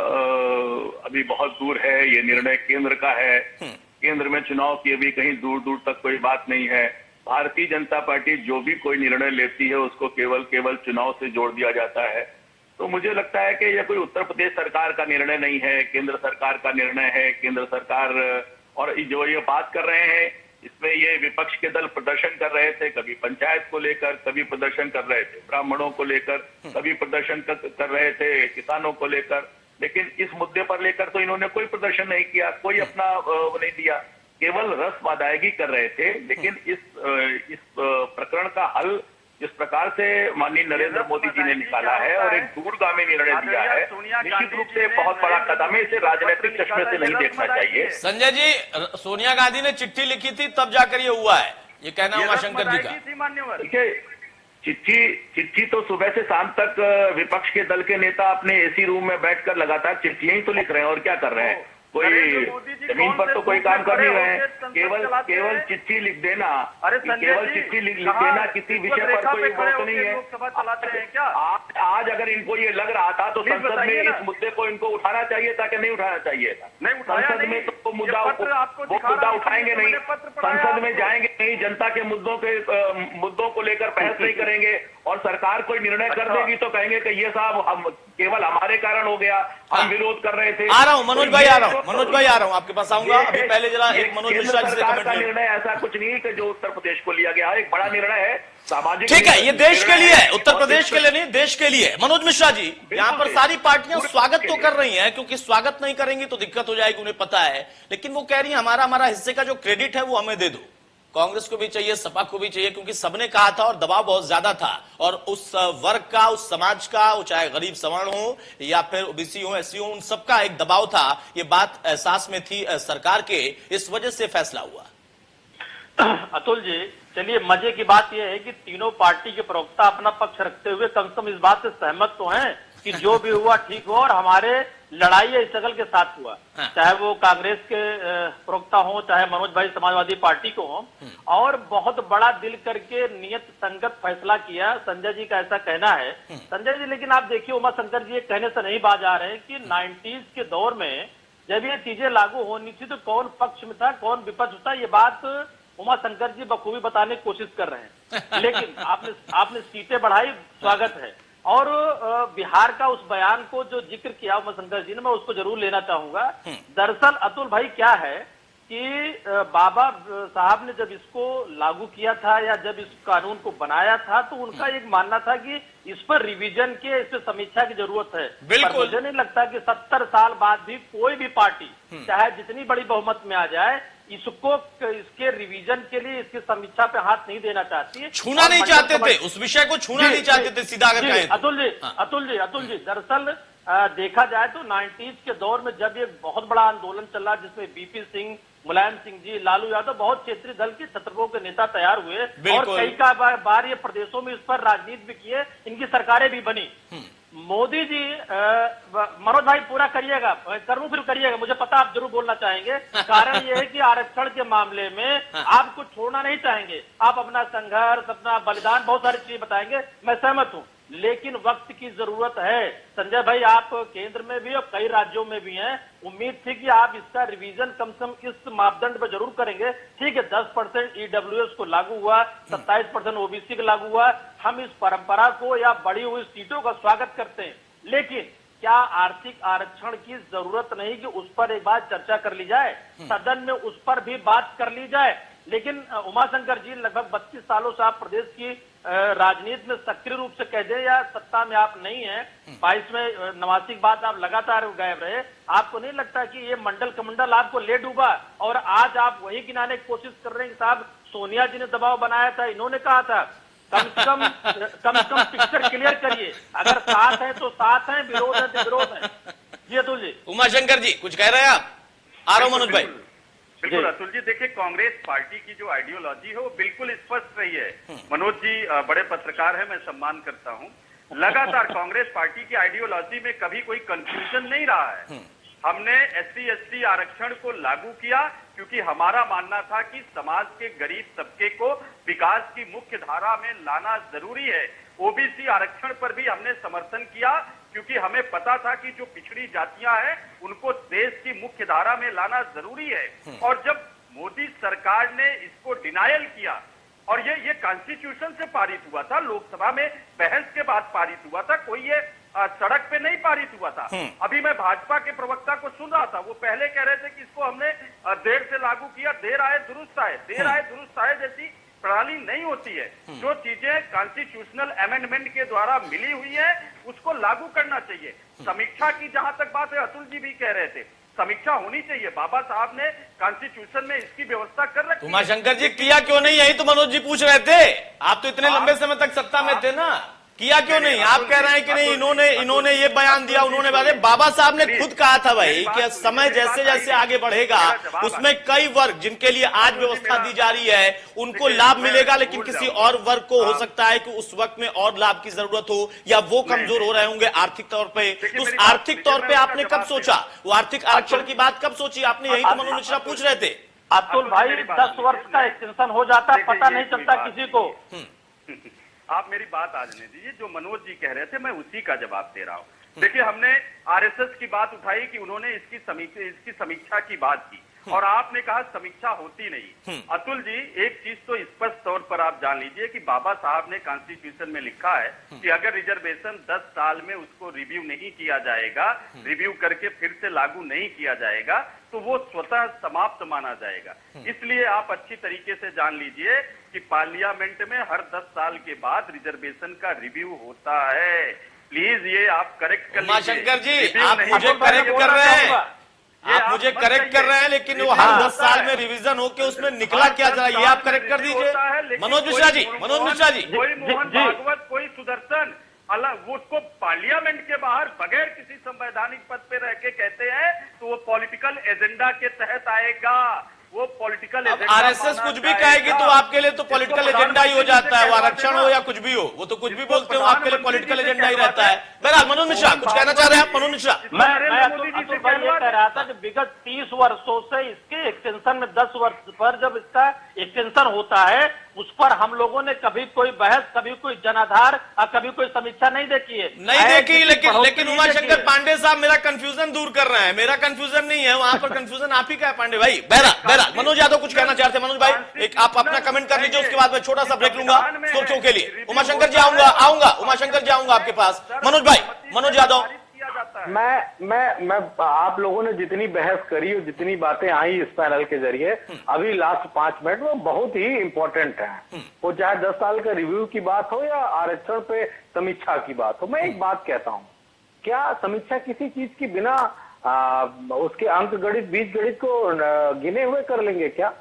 अभी बहुत दूर है, ये निर्णय केंद्र का है। केंद्र में चुनाव की अभी कहीं दूर दूर तक कोई बात नहीं है। भारतीय जनता पार्टी जो भी कोई निर्णय लेती है उसको केवल चुनाव से जोड़ दिया जाता है। तो मुझे लगता है कि यह कोई उत्तर प्रदेश सरकार का निर्णय नहीं है, केंद्र सरकार का निर्णय है। केंद्र सरकार और जो ये बात कर रहे हैं इसमें ये विपक्ष के दल प्रदर्शन कर रहे थे, कभी पंचायत को लेकर, कभी प्रदर्शन कर रहे थे ब्राह्मणों को लेकर, कभी प्रदर्शन कर रहे थे किसानों को लेकर। लेकिन इस मुद्दे पर लेकर तो इन्होंने कोई प्रदर्शन नहीं किया, कोई अपना वो नहीं दिया, केवल रस्म अदायगी कर रहे थे। लेकिन इस प्रकरण का हल जिस प्रकार से माननीय नरेंद्र मोदी जी ने निकाला है और एक दूरगामी निर्णय दिया है, निश्चित रूप से बहुत बड़ा कदम है। इसे राजनीतिक चश्मे से नहीं देखना चाहिए। संजय जी, सोनिया गांधी ने चिट्ठी लिखी थी तब जाकर ये हुआ है, ये कहना उमाशंकर जी का। देखिए चिट्ठी तो सुबह से शाम तक विपक्ष के दल के नेता अपने एसी रूम में बैठकर लगातार चिट्ठियां ही तो लिख रहे हैं और क्या कर रहे हैं। कोई जमीन पर तो कोई काम कर नहीं रहे हैं, केवल चिट्ठी लिख देना, केवल चिट्ठी लिख देना किसी विषय पर कोई बात नहीं है। आज अगर इनको ये लग रहा था तो संसद में इस मुद्दे को इनको उठाना चाहिए था कि नहीं उठाना चाहिए था। संसद में तो मुद्दा उठाएंगे नहीं, संसद में जाएंगे नहीं, जनता के मुद्दों को लेकर लेकर बहस नहीं करेंगे, और सरकार कोई निर्णय कर देगी तो कहेंगे कि ये साहब हम केवल हमारे कारण हो गया, हम विरोध कर रहे थे। आ रहा हूं मनोज भाई, आ रहा हूं मनोज भाई, आ रहा हूं आपके पास आऊंगा। अभी पहले जरा एक मनोज मिश्रा जी से सरकार कमेंट का ले। निर्णय ऐसा कुछ नहीं है कि जो उत्तर प्रदेश को लिया गया है, एक बड़ा निर्णय है, सामाजिक। ठीक है, ये देश के लिए है, उत्तर और प्रदेश के लिए नहीं, देश के लिए। मनोज मिश्रा जी, यहाँ पर सारी पार्टियां स्वागत तो कर रही हैं, क्योंकि स्वागत नहीं करेंगी तो दिक्कत हो जाएगी, उन्हें पता है। लेकिन वो कह रही है हमारा हिस्से का जो क्रेडिट है वो हमें दे दो। कांग्रेस को भी चाहिए, सपा को भी चाहिए, क्योंकि सबने कहा था और दबाव बहुत ज्यादा था, और उस वर्ग का, उस समाज का, वो चाहे गरीब सवर्ण हो या फिर ओबीसी हो, एससी हो, उन सबका एक दबाव था। ये बात एहसास में थी सरकार के, इस वजह से फैसला हुआ। अतुल जी, चलिए मजे की बात यह है कि तीनों पार्टी के प्रवक्ता अपना पक्ष रखते हुए कम से कम इस बात से सहमत तो हैं कि जो भी हुआ ठीक हुआ, और हमारे लड़ाई स्ट्रगल के साथ हुआ। हाँ। चाहे वो कांग्रेस के प्रवक्ता हो, चाहे मनोज भाई समाजवादी पार्टी को हो, और बहुत बड़ा दिल करके नियत संगत फैसला किया। संजय जी का ऐसा कहना है। संजय जी, लेकिन आप देखिए उमा शंकर जी एक कहने से नहीं बाज आ रहे हैं कि 90s के दौर में जब ये चीजें लागू होनी थी तो कौन पक्ष में था, कौन विपक्ष था, ये बात उमा शंकर जी बखूबी बताने की कोशिश कर रहे हैं। लेकिन आपने सीटें बढ़ाई, स्वागत है। और बिहार का उस बयान को जो जिक्र किया उमा शंकर जी ने, मैं उसको जरूर लेना चाहूंगा। दरअसल अतुल भाई क्या है कि बाबा साहब ने जब इसको लागू किया था या जब इस कानून को बनाया था तो उनका एक मानना था कि इस पर रिवीजन के, इस पर समीक्षा की जरूरत है। बिल्कुल। मुझे नहीं लगता कि 70 साल बाद भी कोई भी पार्टी चाहे जितनी बड़ी बहुमत में आ जाए इसके रिवीजन के लिए, इसकी समीक्षा पे हाथ नहीं देना चाहती है। छूना नहीं चाहते थे, उस विषय को छूना नहीं चाहते थे, सीधा अगर कहें तो। अतुल जी, दरअसल देखा जाए तो 90s के दौर में जब एक बहुत बड़ा आंदोलन चला जिसमें बीपी सिंह, मुलायम सिंह जी, लालू यादव, बहुत क्षेत्रीय दल के छत्रपों के नेता तैयार हुए, और कई का बार ये प्रदेशों में इस पर राजनीति भी किए, इनकी सरकारें भी बनी। मोदी जी, मनोज भाई पूरा करिएगा, करूं फिर करिएगा, मुझे पता आप जरूर बोलना चाहेंगे। कारण ये है कि आरक्षण के मामले में आप कुछ छोड़ना नहीं चाहेंगे, आप अपना संघर्ष, अपना बलिदान, बहुत सारी चीजें बताएंगे, मैं सहमत हूं। लेकिन वक्त की जरूरत है। संजय भाई, आप केंद्र में भी और कई राज्यों में भी हैं, उम्मीद थी कि आप इसका रिवीजन कम से कम इस मापदंड पर जरूर करेंगे। ठीक है, 10% ईडब्ल्यूएस को लागू हुआ, 27% ओबीसी को लागू हुआ, हम इस परंपरा को या बढ़ी हुई सीटों का स्वागत करते हैं। लेकिन क्या आर्थिक आरक्षण की जरूरत नहीं कि उस पर एक बार चर्चा कर ली जाए, सदन में उस पर भी बात कर ली जाए। लेकिन उमाशंकर जी, लगभग 32 सालों से आप प्रदेश की राजनीति में सक्रिय रूप से कह दें या सत्ता में आप नहीं हैं, 22 में 89 के बाद आप लगातार गायब रहे, आपको नहीं लगता कि ये मंडल कमंडल आपको ले डूबा और आज आप वही गिनाने की कोशिश कर रहे हैं कि साहब सोनिया जी ने दबाव बनाया था, इन्होंने कहा था, कम से कम पिक्चर क्लियर करिए, अगर साथ है तो साथ है, विरोध है तो विरोध है। जी अतुल जी। उमाशंकर जी कुछ कह रहे हैं आप? आ रहा हूं मनोज भाई। बिल्कुल अतुल जी, देखिए कांग्रेस पार्टी की जो आइडियोलॉजी है वो बिल्कुल स्पष्ट रही है। मनोज जी बड़े पत्रकार है, मैं सम्मान करता हूँ। लगातार कांग्रेस पार्टी की आइडियोलॉजी में कभी कोई कंफ्यूजन नहीं रहा है। हमने SC/ST आरक्षण को लागू किया क्योंकि हमारा मानना था कि समाज के गरीब तबके को विकास की मुख्य धारा में लाना जरूरी है। ओबीसी आरक्षण पर भी हमने समर्थन किया क्योंकि हमें पता था कि जो पिछड़ी जातियां हैं उनको देश की मुख्य धारा में लाना जरूरी है। और जब मोदी सरकार ने इसको डिनायल किया और ये कॉन्स्टिट्यूशन से पारित हुआ था, लोकसभा में बहस के बाद पारित हुआ था, कोई ये सड़क पे नहीं पारित हुआ था। अभी मैं भाजपा के प्रवक्ता को सुन रहा था, वो पहले कह रहे थे कि इसको हमने देर से लागू किया, देर आए दुरुस्त आए, देर आए दुरुस्त आए जैसी प्रणाली नहीं होती है। जो चीजें कॉन्स्टिट्यूशनल अमेंडमेंट के द्वारा मिली हुई है उसको लागू करना चाहिए। समीक्षा की जहां तक बात है, अतुल जी भी कह रहे थे, समीक्षा होनी चाहिए। बाबा साहब ने कॉन्स्टिट्यूशन में इसकी व्यवस्था कर रखी है। उमाशंकर जी किया क्यों नहीं, यही तो मनोज जी पूछ रहे थे। आप तो इतने लंबे समय तक सत्ता में थे ना, किया क्यों नहीं? आप कह रहे हैं कि नहीं इन्होंने ये बयान दिया, उन्होंने बाबा साहब ने खुद कहा था भाई कि समय जैसे जैसे आगे बढ़ेगा उसमें कई वर्ग जिनके लिए आज व्यवस्था दी जा रही है उनको लाभ मिलेगा, लेकिन किसी और वर्ग को हो सकता है कि उस वक्त में और लाभ की जरूरत हो या वो कमजोर हो रहे होंगे आर्थिक तौर पे। तो उस आर्थिक तौर पे आपने कब सोचा, वो आर्थिक आरक्षण की बात कब सोची आपने? यही तो मनोज मिश्रा पूछ रहे थे। अतुल भाई 10 वर्ष का एक्सटेंशन हो जाता, पता नहीं चलता किसी को। आप मेरी बात आजने दीजिए। जो मनोज जी कह रहे थे मैं उसी का जवाब दे रहा हूं। देखिए, हमने आरएसएस की बात उठाई कि उन्होंने इसकी समीक्षा की बात की। और आपने कहा समीक्षा होती नहीं। अतुल जी, एक चीज तो स्पष्ट तौर पर आप जान लीजिए कि बाबा साहब ने कॉन्स्टिट्यूशन में लिखा है कि अगर रिजर्वेशन 10 साल में उसको रिव्यू नहीं किया जाएगा, रिव्यू करके फिर से लागू नहीं किया जाएगा, तो वो स्वतः समाप्त माना जाएगा। इसलिए आप अच्छी तरीके से जान लीजिए कि पार्लियामेंट में हर 10 साल के बाद रिजर्वेशन का रिव्यू होता है। प्लीज ये आप करेक्ट कर लीजिए। उमाशंकर जी, आप मुझे करेक्ट कर रहे हैं, आप मुझे करेक्ट कर रहे हैं, लेकिन वो हर 10 साल में रिवीजन होके उसमें निकला क्या जा रहा है, ये आप करेक्ट कर दीजिए। मनोज मिश्रा जी, कोई मोहन भागवत, कोई सुदर्शन अलग उसको पार्लियामेंट के बाहर बगैर किसी संवैधानिक पद पे रह के कहते हैं तो वो पॉलिटिकल एजेंडा के तहत आएगा। वो पॉलिटिकल एजेंडा, आरएसएस कुछ भी कहेगी तो आपके लिए तो पॉलिटिकल एजेंडा ही हो जाता है, वो आरक्षण हो या कुछ भी हो, वो तो कुछ भी बोलते हो, आपके लिए पॉलिटिकल एजेंडा ही रहता है। बहरहाल मनोज मिश्रा कुछ कहना चाह रहे हैं आप? मनोज मिश्रा, मैं अतुल भाई ये कह रहा था कि विगत 30 वर्षों से इसके एक्सटेंशन में 10 वर्ष पर जब इसका एक्सटेंशन होता है, उस पर हम लोगों ने कभी कोई बहस, कभी कोई जनाधार और कभी कोई समीक्षा नहीं देखी है, नहीं देखी। लेकिन उमाशंकर पांडे साहब मेरा कंफ्यूजन दूर कर रहे हैं। मेरा कंफ्यूजन नहीं है, वहां पर कंफ्यूजन आप ही का है पांडे भाई। बहरहाल मनोज यादव कुछ कहना चाहते हैं। मनोज भाई, एक आप अपना कमेंट कर लीजिए, उसके बाद मैं छोटा सा ब्रेक लूंगा सुर्खियों के लिए। उमाशंकर जी आऊंगा उमाशंकर जी आऊंगा आपके पास। मनोज भाई, मनोज यादव, मैं आप लोगों ने जितनी बहस करी और जितनी बातें आई इस पैनल के जरिए अभी लास्ट 5 मिनट वो बहुत ही इंपॉर्टेंट है। वो चाहे 10 साल का रिव्यू की बात हो या आरक्षण पे समीक्षा की बात हो। मैं एक बात कहता हूं, क्या समीक्षा किसी चीज की बिना उसके अंक गणित, बीज गणित को गिने हुए कर लेंगे क्या?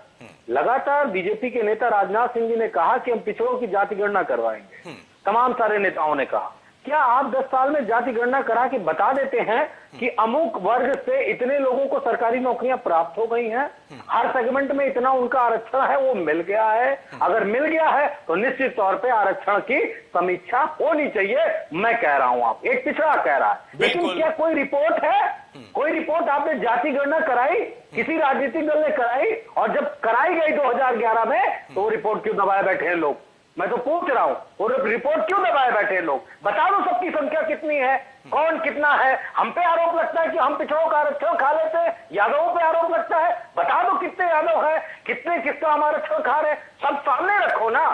लगातार बीजेपी के नेता राजनाथ सिंह जी ने कहा कि हम पिछड़ों की जाति गणना करवाएंगे। तमाम सारे नेताओं ने कहा। क्या आप 10 साल में जाति गणना करा के बता देते हैं कि अमुक वर्ग से इतने लोगों को सरकारी नौकरियां प्राप्त हो गई हैं, हर सेगमेंट में इतना उनका आरक्षण है, वो मिल गया है? अगर मिल गया है तो निश्चित तौर पे आरक्षण की समीक्षा होनी चाहिए। मैं कह रहा हूं, आप एक पिछड़ा कह रहा है, लेकिन क्या कोई रिपोर्ट है? कोई रिपोर्ट आपने जाति गणना कराई? किसी राजनीतिक दल ने कराई? और जब कराई गई 2011 में तो वो रिपोर्ट क्यों दबाए बैठे हैं लोग? मैं तो पूछ रहा हूं, वो रिपोर्ट क्यों दबाए बैठे लोग? बता दो सबकी संख्या कितनी है, कौन कितना है। हम पे आरोप लगता है कि हम पिछड़ों का आरक्षण खा लेते हैं, यादवों पे आरोप लगता है। बता दो कितने यादव है, कितने किसका हम आरक्षण खा रहे, सब सामने रखो ना।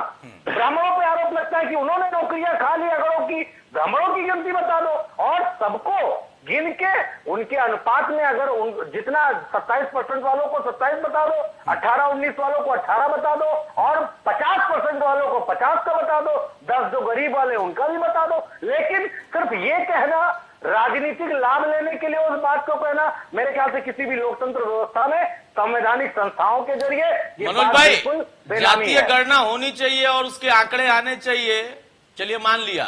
ब्राह्मणों पे आरोप लगता है कि उन्होंने नौकरियां खा ली अगड़ों की, ब्राह्मणों की गिनती बता दो और सबको गिन के उनके अनुपात में अगर जितना 27% वालों को 27 बता दो, 18-19 वालों को 18 बता दो और 50% वालों को 50 का बता दो, 10 जो गरीब वाले उनका भी बता दो। लेकिन सिर्फ ये कहना, राजनीतिक लाभ लेने के लिए उस बात को कहना, मेरे ख्याल से किसी भी लोकतंत्र व्यवस्था में संवैधानिक संस्थाओं के जरिए मनोज भाई, जातीय गणना होनी चाहिए और उसके आंकड़े आने चाहिए। चलिए मान लिया,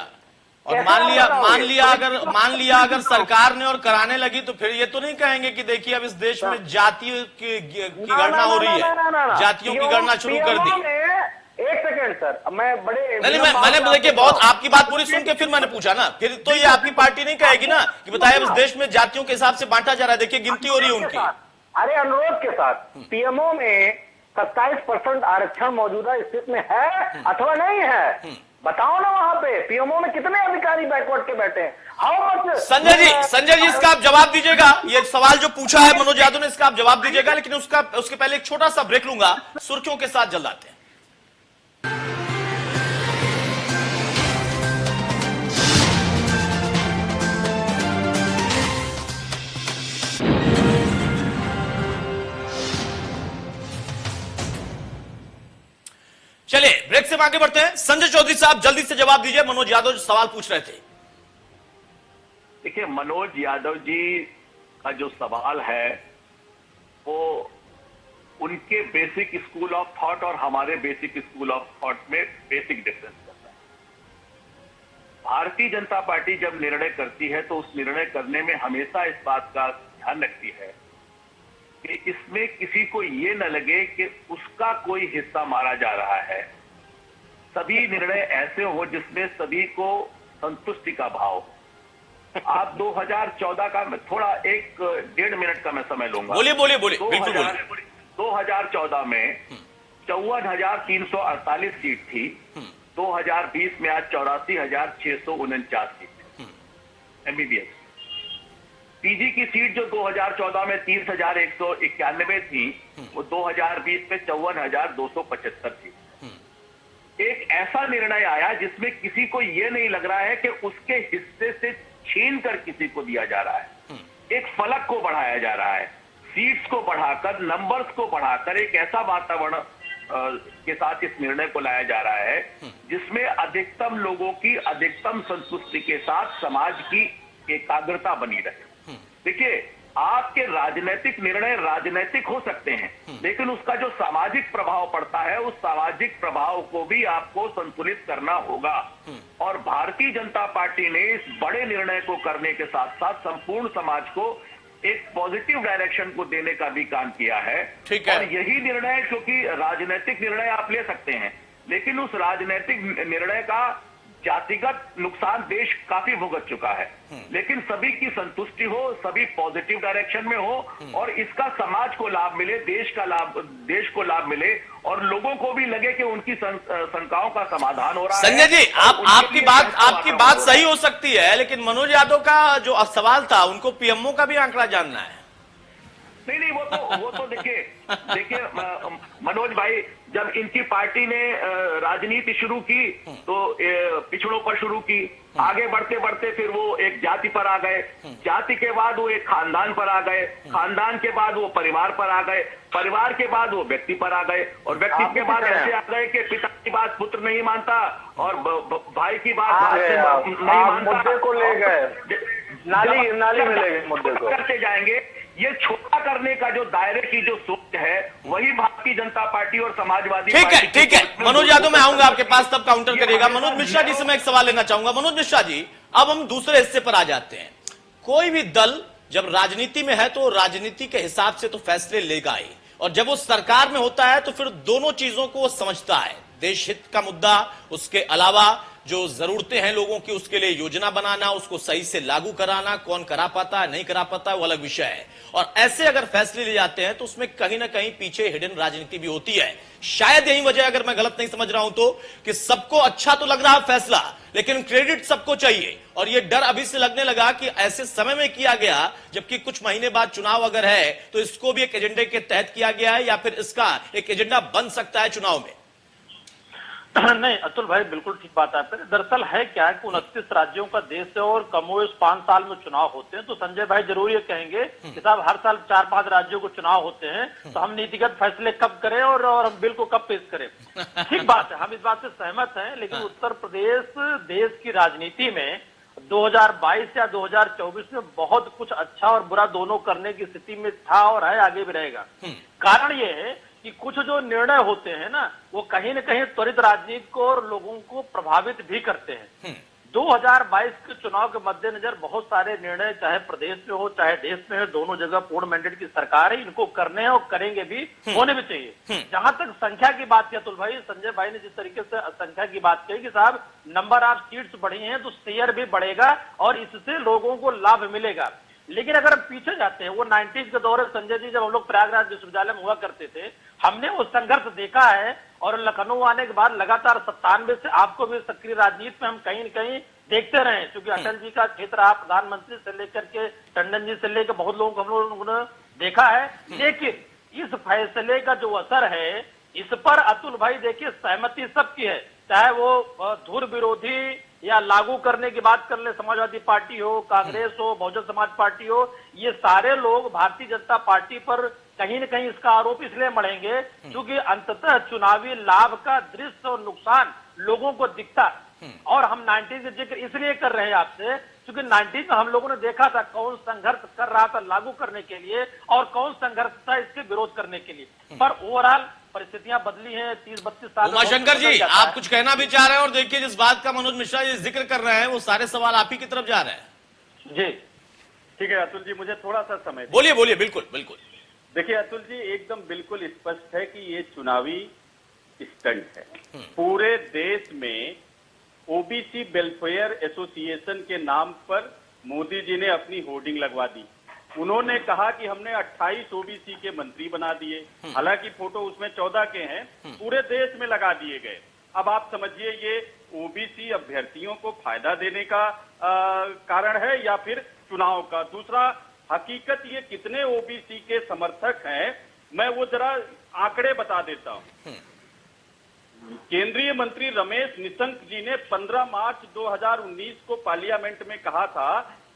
और मान लिया अगर सरकार ने और कराने लगी तो फिर ये तो नहीं कहेंगे कि देखिए अब इस देश में जातियों की गणना हो रही है, जातियों की गणना शुरू कर दी। एक सेकेंड सर, मैं बड़े मैंने देखिए बहुत आपकी बात पूरी सुन के फिर मैंने पूछा ना, फिर तो ये आपकी पार्टी नहीं कहेगी ना कि बताइए अब इस देश में जातियों के हिसाब से बांटा जा रहा है, देखिए गिनती हो रही है उनकी। अरे अनुरोध के साथ, पीएमओ में 27% आरक्षण मौजूदा स्थिति में है अथवा नहीं है? बताओ ना, वहां पे पीएमओ में कितने अधिकारी बैकवर्ड के बैठे हैं? How much? संजय जी इसका आप जवाब दीजिएगा। ये सवाल जो पूछा है मनोज यादव ने, इसका आप जवाब दीजिएगा, लेकिन उसके पहले एक छोटा सा ब्रेक लूंगा, सुर्खियों के साथ जल्द आते हैं। चलिए ब्रेक से आगे बढ़ते हैं। संजय चौधरी साहब जल्दी से जवाब दीजिए, मनोज यादव जो सवाल पूछ रहे थे। देखिए, मनोज यादव जी का जो सवाल है वो उनके बेसिक स्कूल ऑफ थॉट और हमारे बेसिक स्कूल ऑफ थॉट में बेसिक डिफरेंस करता है। भारतीय जनता पार्टी जब निर्णय करती है तो उस निर्णय करने में हमेशा इस बात का ध्यान रखती है कि इसमें किसी को ये न लगे कि उसका कोई हिस्सा मारा जा रहा है। सभी निर्णय ऐसे हो जिसमें सभी को संतुष्टि का भाव हो। आप 2014 का मैं थोड़ा 1-1.5 मिनट का मैं समय लूंगा। बोलिए बिल्कुल बोलिए। 2014 में 54,348 सीट थी, 2020 में आज 84,649 सीट एमबीबीएस। पीजी की सीट जो 2014 में 30,191 थी, वो 2020 में 54,275 थी। एक ऐसा निर्णय आया जिसमें किसी को यह नहीं लग रहा है कि उसके हिस्से से छीन कर किसी को दिया जा रहा है। एक फलक को बढ़ाया जा रहा है, सीट्स को बढ़ाकर, नंबर्स को बढ़ाकर एक ऐसा वातावरण के साथ इस निर्णय को लाया जा रहा है जिसमें अधिकतम लोगों की अधिकतम संतुष्टि के साथ समाज की एकाग्रता बनी रहे। देखिए, आपके राजनीतिक निर्णय राजनीतिक हो सकते हैं, लेकिन उसका जो सामाजिक प्रभाव पड़ता है, उस सामाजिक प्रभाव को भी आपको संतुलित करना होगा। और भारतीय जनता पार्टी ने इस बड़े निर्णय को करने के साथ साथ संपूर्ण समाज को एक पॉजिटिव डायरेक्शन को देने का भी काम किया है। ठीक है। और यही निर्णय, क्योंकि राजनीतिक निर्णय आप ले सकते हैं, लेकिन उस राजनीतिक निर्णय का जातिगत नुकसान देश काफी भुगत चुका है, लेकिन सभी की संतुष्टि हो, सभी पॉजिटिव डायरेक्शन में हो और इसका समाज को लाभ मिले, देश को लाभ मिले और लोगों को भी लगे कि उनकी शंकाओं का समाधान हो रहा है। संजय जी, आपकी बात सही हो सकती है, लेकिन मनोज यादव का जो सवाल था, उनको पीएमओ का भी आंकड़ा जानना है। नहीं, वो तो देखिए मनोज भाई, जब इनकी पार्टी ने राजनीति शुरू की तो पिछड़ों पर शुरू की, आगे बढ़ते बढ़ते फिर वो एक जाति पर आ गए, जाति के बाद वो एक खानदान पर आ गए, खानदान के बाद वो परिवार पर आ गए, परिवार के बाद वो व्यक्ति पर आ गए और व्यक्ति के बाद ऐसे आ गए कि पिता की बात पुत्र नहीं मानता और भाई की बात भाई नहीं मानता। मुद्दे को ले गए, नाली में ले गए मुद्दे को। करते जाएंगे, ये छोटा करने का जो दायरे की जो सोच है, वही भारतीय जनता पार्टी और समाजवादी पार्टी। ठीक है। मनोज यादव, मैं आऊंगा आपके पास, तब काउंटर करिएगा। मनोज मिश्रा जी से मैं एक सवाल लेना चाहूंगा। मनोज मिश्रा जी, अब हम दूसरे हिस्से पर आ जाते हैं। कोई भी दल जब राजनीति में है तो राजनीति के हिसाब से तो फैसले लेगा ही, और जब वो सरकार में होता है तो फिर दोनों चीजों को वो समझता है, देश हित का मुद्दा, उसके अलावा जो जरूरतें हैं लोगों की, उसके लिए योजना बनाना, उसको सही से लागू कराना, कौन करा पाता है नहीं करा पाता है वो अलग विषय है। और ऐसे अगर फैसले लिए जाते हैं तो उसमें कहीं ना कहीं पीछे हिडन राजनीति भी होती है। शायद यही वजह, अगर मैं गलत नहीं समझ रहा हूं तो, कि सबको अच्छा तो लग रहा है फैसला, लेकिन क्रेडिट सबको चाहिए, और ये डर अभी से लगने लगा कि ऐसे समय में किया गया, जबकि कुछ महीने बाद चुनाव अगर है तो इसको भी एक एजेंडे के तहत किया गया है, या फिर इसका एक एजेंडा बन सकता है चुनाव में। नहीं अतुल भाई, बिल्कुल ठीक बात है। दरअसल है क्या है कि 29 राज्यों का देश है और कमोवेश 5 साल में चुनाव होते हैं, तो संजय भाई जरूर ये कहेंगे कि साहब हर साल 4-5 राज्यों को चुनाव होते हैं, तो हम नीतिगत फैसले कब करें और हम बिल को कब पेश करें। ठीक बात है, हम इस बात से सहमत हैं, लेकिन उत्तर प्रदेश देश की राजनीति में 2022 या 2024 में बहुत कुछ अच्छा और बुरा दोनों करने की स्थिति में था और है, आगे भी रहेगा। कारण ये है कि कुछ जो निर्णय होते हैं ना, वो कहीं न कहीं त्वरित राजनीति को और लोगों को प्रभावित भी करते हैं। 2022 के चुनाव के मद्देनजर बहुत सारे निर्णय, चाहे प्रदेश में हो चाहे देश में हो, दोनों जगह पूर्ण मैंडेट की सरकार है, इनको करने हैं और करेंगे भी, होने भी चाहिए। जहां तक संख्या की बात की अतुल भाई, संजय भाई ने जिस तरीके से संख्या की बात की कि साहब नंबर ऑफ सीट्स बढ़ी हैं तो शेयर भी बढ़ेगा और इससे लोगों को लाभ मिलेगा। लेकिन अगर हम पीछे जाते हैं, वो 90s के दौर संजय जी, जब हम लोग प्रयागराज विश्वविद्यालय में हुआ करते थे, हमने वो संघर्ष देखा है और लखनऊ आने के बाद लगातार 97 से आपको भी सक्रिय राजनीति में हम कहीं न कहीं देखते रहे, क्योंकि अटल जी का क्षेत्र आप प्रधानमंत्री से लेकर के टंडन जी से लेकर बहुत लोगों को हम लोगों ने देखा है। लेकिन इस फैसले का जो असर है, इस पर अतुल भाई देखिए सहमति सबकी है, चाहे वो धुर विरोधी या लागू करने की बात कर ले, समाजवादी पार्टी हो, कांग्रेस हो, बहुजन समाज पार्टी हो, ये सारे लोग भारतीय जनता पार्टी पर कहीं न कहीं इसका आरोप इसलिए मढ़ेंगे क्योंकि अंततः चुनावी लाभ का दृश्य और नुकसान लोगों को दिखता। और हम 90s का जिक्र इसलिए कर रहे हैं आपसे क्योंकि 90s में हम लोगों ने देखा था कौन संघर्ष कर रहा था लागू करने के लिए और कौन संघर्ष था इसके विरोध करने के लिए। पर ओवरऑल परिस्थितियां बदली हैं 30-32 साल। उमाशंकर जी, आप कुछ कहना भी चाह रहे हैं, और देखिए जिस बात का मनोज मिश्रा ये जिक्र कर रहे हैं वो सारे सवाल आप ही की तरफ जा रहे हैं। जी ठीक है अतुल जी, मुझे थोड़ा सा समय बोलिए। बिल्कुल बिल्कुल। देखिए अतुल जी, एकदम बिल्कुल स्पष्ट है कि ये चुनावी स्टंट है। पूरे देश में ओबीसी वेलफेयर एसोसिएशन के नाम पर मोदी जी ने अपनी होर्डिंग लगवा दी। उन्होंने कहा कि हमने 28 ओबीसी के मंत्री बना दिए, हालांकि फोटो उसमें 14 के हैं, पूरे देश में लगा दिए गए। अब आप समझिए ये ओबीसी अभ्यर्थियों को फायदा देने का कारण है या फिर चुनाव का। दूसरा, हकीकत ये कितने ओबीसी के समर्थक हैं, मैं वो जरा आंकड़े बता देता हूं। केंद्रीय मंत्री रमेश निशंक जी ने 15 मार्च 2019 को पार्लियामेंट में कहा था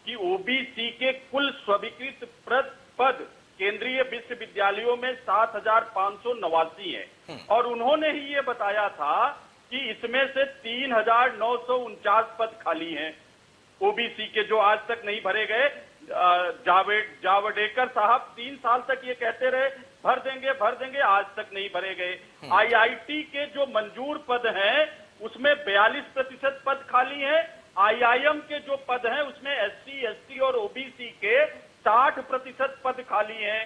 कि ओबीसी के कुल स्वीकृत पद केंद्रीय विश्वविद्यालयों में 7,589 हैं और उन्होंने ही ये बताया था कि इसमें से 3,949 पद खाली हैं ओबीसी के, जो आज तक नहीं भरे गए। जावड़ेकर साहब 3 साल तक ये कहते रहे भर देंगे, आज तक नहीं भरे गए। आईआईटी के जो मंजूर पद हैं उसमें 42% पद खाली हैं। आईआईएम के जो पद हैं उसमें एससी, एसटी और ओबीसी के 60% पद खाली हैं।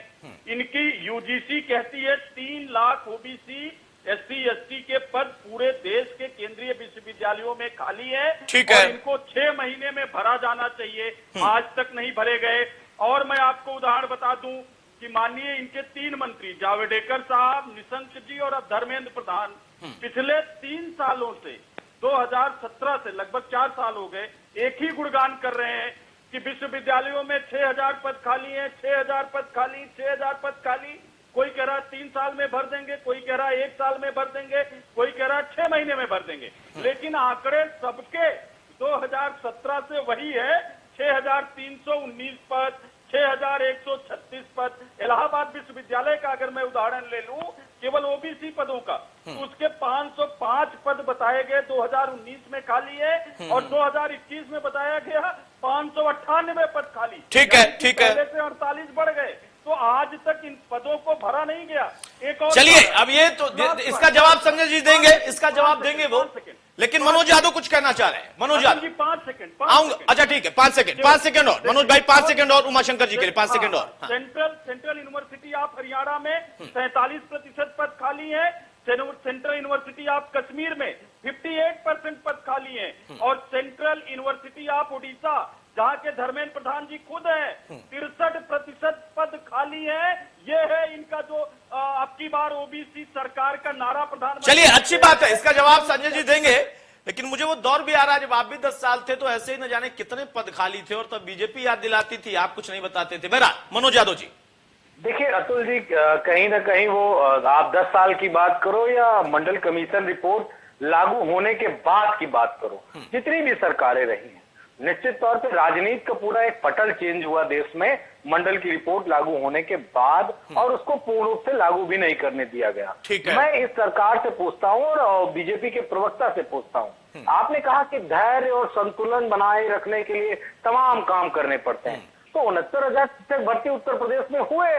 इनकी यूजीसी कहती है 3 लाख ओबीसी, एससी, एसटी के पद पूरे देश के केंद्रीय विश्वविद्यालयों में खाली है। ठीक है। और इनको 6 महीने में भरा जाना चाहिए, आज तक नहीं भरे गए। और मैं आपको उदाहरण बता दूं कि माननीय इनके 3 मंत्री जावड़ेकर साहब, निशंक जी और अब धर्मेंद्र प्रधान पिछले 3 सालों से 2017 से लगभग 4 साल हो गए एक ही गुणगान कर रहे हैं कि विश्वविद्यालयों में 6,000 पद खाली हैं, 6,000 पद खाली, 6,000 पद खाली। कोई कह रहा है 3 साल में भर देंगे, कोई कह रहा है 1 साल में भर देंगे, कोई कह रहा है 6 महीने में भर देंगे। लेकिन आंकड़े सबके 2017 से वही है, 6,319 पद, 6,136 पद। इलाहाबाद विश्वविद्यालय का अगर मैं उदाहरण ले लूं केवल ओबीसी पदों का, तो उसके 505 पद बताए गए 2019 में खाली है और 2021 में बताया गया 598 पद खाली। ठीक है, ठीक है। पहले से 48 बढ़ गए, तो आज तक इन पदों को भरा नहीं गया। एक और चलिए, अब ये तो इसका जवाब संजय जी देंगे, इसका जवाब देंगे वो। लेकिन मनोज यादव कुछ कहना चाह रहे हैं। मनोज यादव 5 सेकंड आऊंगा। अच्छा ठीक है, 5 सेकंड और मनोज भाई 5 सेकंड और उमाशंकर जी के लिए 5 सेकंड और। हाँ। सेंट्रल यूनिवर्सिटी ऑफ हरियाणा में 47% पद खाली है। सेंट्रल यूनिवर्सिटी ऑफ कश्मीर में 58% पद खाली हैं और सेंट्रल यूनिवर्सिटी ऑफ उड़ीसा जहां के धर्मेंद्र प्रधान जी खुद हैं 63% पद खाली है। ये है इनका जो अब की बार ओबीसी सरकार का नारा प्रधानमंत्री। चलिए, अच्छी बात है, इसका जवाब संजय जी देंगे। लेकिन मुझे वो दौर भी आ रहा है जब आप भी 10 साल थे तो ऐसे ही न जाने कितने पद खाली थे और तब बीजेपी याद दिलाती थी, आप कुछ नहीं बताते थे। बहरहाल मनोज यादव जी। देखिए अतुल जी, कहीं ना कहीं वो आप 10 साल की बात करो या मंडल कमीशन रिपोर्ट लागू होने के बाद की बात करो, जितनी भी सरकारें रही हैं, निश्चित तौर पे राजनीति का पूरा एक पटल चेंज हुआ देश में मंडल की रिपोर्ट लागू होने के बाद, और उसको पूर्ण रूप से लागू भी नहीं करने दिया गया। ठीक है। मैं इस सरकार से पूछता हूं और बीजेपी के प्रवक्ता से पूछता हूं, आपने कहा कि धैर्य और संतुलन बनाए रखने के लिए तमाम काम करने पड़ते हैं, तो 69,000 शिक्षक भर्ती उत्तर प्रदेश में हुए,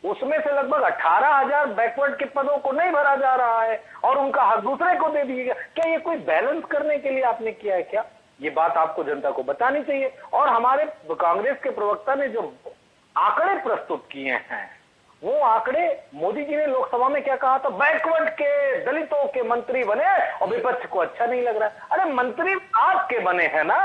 उसमें से लगभग 18,000 बैकवर्ड के पदों को नहीं भरा जा रहा है और उनका हक दूसरे को दे दिया। क्या ये कोई बैलेंस करने के लिए आपने किया है क्या? ये बात आपको जनता को बतानी चाहिए। और हमारे कांग्रेस के प्रवक्ता ने जो आंकड़े प्रस्तुत किए हैं, वो आंकड़े मोदी जी ने लोकसभा में क्या कहा था, बैकवर्ड के दलितों के मंत्री बने और विपक्ष को अच्छा नहीं लग रहा है। अरे मंत्री आपके बने हैं ना,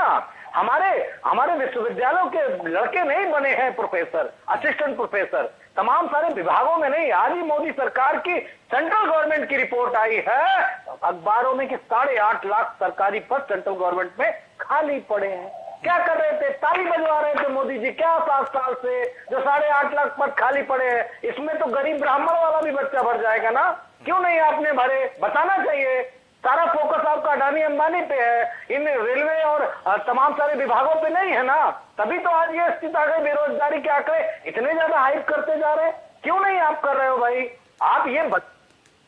हमारे विश्वविद्यालयों के लड़के नहीं बने हैं प्रोफेसर, असिस्टेंट प्रोफेसर, तमाम सारे विभागों में नहीं। आज ही मोदी सरकार की सेंट्रल गवर्नमेंट की रिपोर्ट आई है अखबारों में कि 8.5 लाख सरकारी पद सेंट्रल गवर्नमेंट में खाली पड़े हैं। क्या कर रहे थे? ताली बजवा रहे थे मोदी जी क्या 7 साल से, जो 8.5 लाख पद खाली पड़े हैं, इसमें तो गरीब ब्राह्मण वाला भी बच्चा भर जाएगा ना। क्यों नहीं आपने भरे? बताना चाहिए। सारा फोकस आपका अडानी अंबानी पे है, इन रेलवे और तमाम सारे विभागों पे नहीं है ना। तभी तो आज ये स्थिति आ गई, बेरोजगारी के आंकड़े इतने ज्यादा हाइप करते जा रहे हैं। क्यों नहीं आप कर रहे हो भाई? आप ये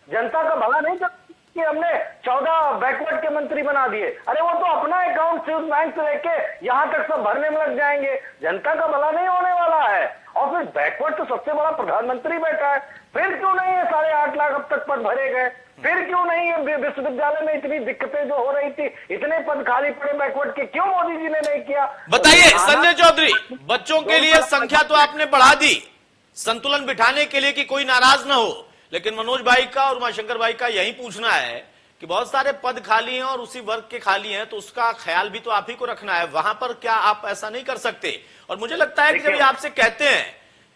जनता का भला नहीं कर कि हमने 14 बैकवर्ड के मंत्री बना दिए। अरे वो तो अपना अकाउंट स्विस बैंक से लेके यहां तक सब भरने में लग जाएंगे, जनता का भला नहीं होने वाला है। और फिर बैकवर्ड तो सबसे बड़ा प्रधानमंत्री बैठा है, फिर क्यों नहीं है 8.5 लाख अब तक पद भरे गए? फिर क्यों नहीं है विश्वविद्यालय में इतनी दिक्कतें जो हो रही थी, इतने पद खाली पड़े बैकवर्ड के, क्यों मोदी जी ने नहीं किया? बताइए संजय चौधरी, बच्चों के लिए संख्या तो आपने बढ़ा दी संतुलन बिठाने के लिए कि कोई नाराज ना हो, लेकिन मनोज भाई का और उमाशंकर भाई का यही पूछना है कि बहुत सारे पद खाली हैं और उसी वर्ग के खाली हैं, तो उसका ख्याल भी तो आप ही को रखना है। वहां पर क्या आप ऐसा नहीं कर सकते? और मुझे लगता है कि जब आपसे कहते हैं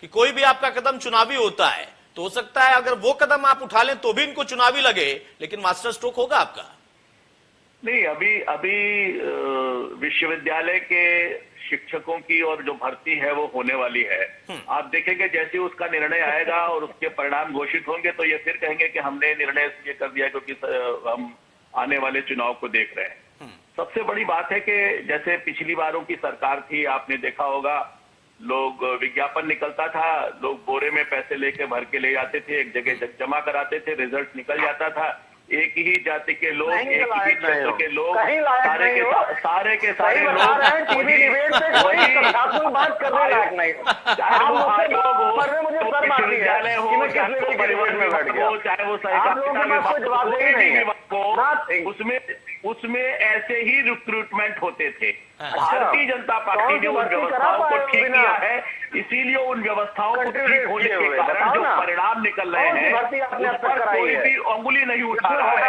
कि कोई भी आपका कदम चुनावी होता है, तो हो सकता है अगर वो कदम आप उठा लें तो भी इनको चुनावी लगे, लेकिन मास्टर स्ट्रोक होगा आपका। नहीं, अभी विश्वविद्यालय के शिक्षकों की और जो भर्ती है वो होने वाली है। आप देखेंगे जैसे उसका निर्णय आएगा और उसके परिणाम घोषित होंगे तो ये फिर कहेंगे कि हमने निर्णय इसलिए कर दिया क्योंकि हम आने वाले चुनाव को देख रहे हैं। सबसे बड़ी बात है कि जैसे पिछली बारों की सरकार थी, आपने देखा होगा, लोग विज्ञापन निकलता था, लोग बोरे में पैसे लेके भर के ले जाते थे, एक जगह जमा कराते थे, रिजल्ट निकल जाता था। एक ही जाति के लोग, एक ही क्षेत्र के लोग, सारे के सारे लोग चाहे वो आयोग हो, विश्वविद्यालय हो, चाहे वो सहकारिता विभाग हो, उसमें ऐसे ही रिक्रूटमेंट होते थे। भारतीय जनता पार्टी ने उन व्यवस्थाओं को ठीक किया है, इसीलिए उन व्यवस्थाओं को ठीक होने के कारण जो परिणाम निकल रहे हैं उस पर कोई भी अंगुली नहीं उठा रहा है।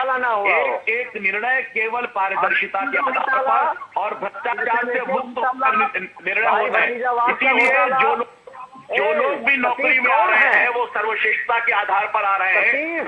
एक निर्णय केवल पारदर्शिता के आधार पर और भ्रष्टाचार से मुक्त निर्णय होता है। इसीलिए जो लोग भी नौकरी में आ रहे हैं वो सर्वश्रेष्ठता के आधार पर आ रहे हैं,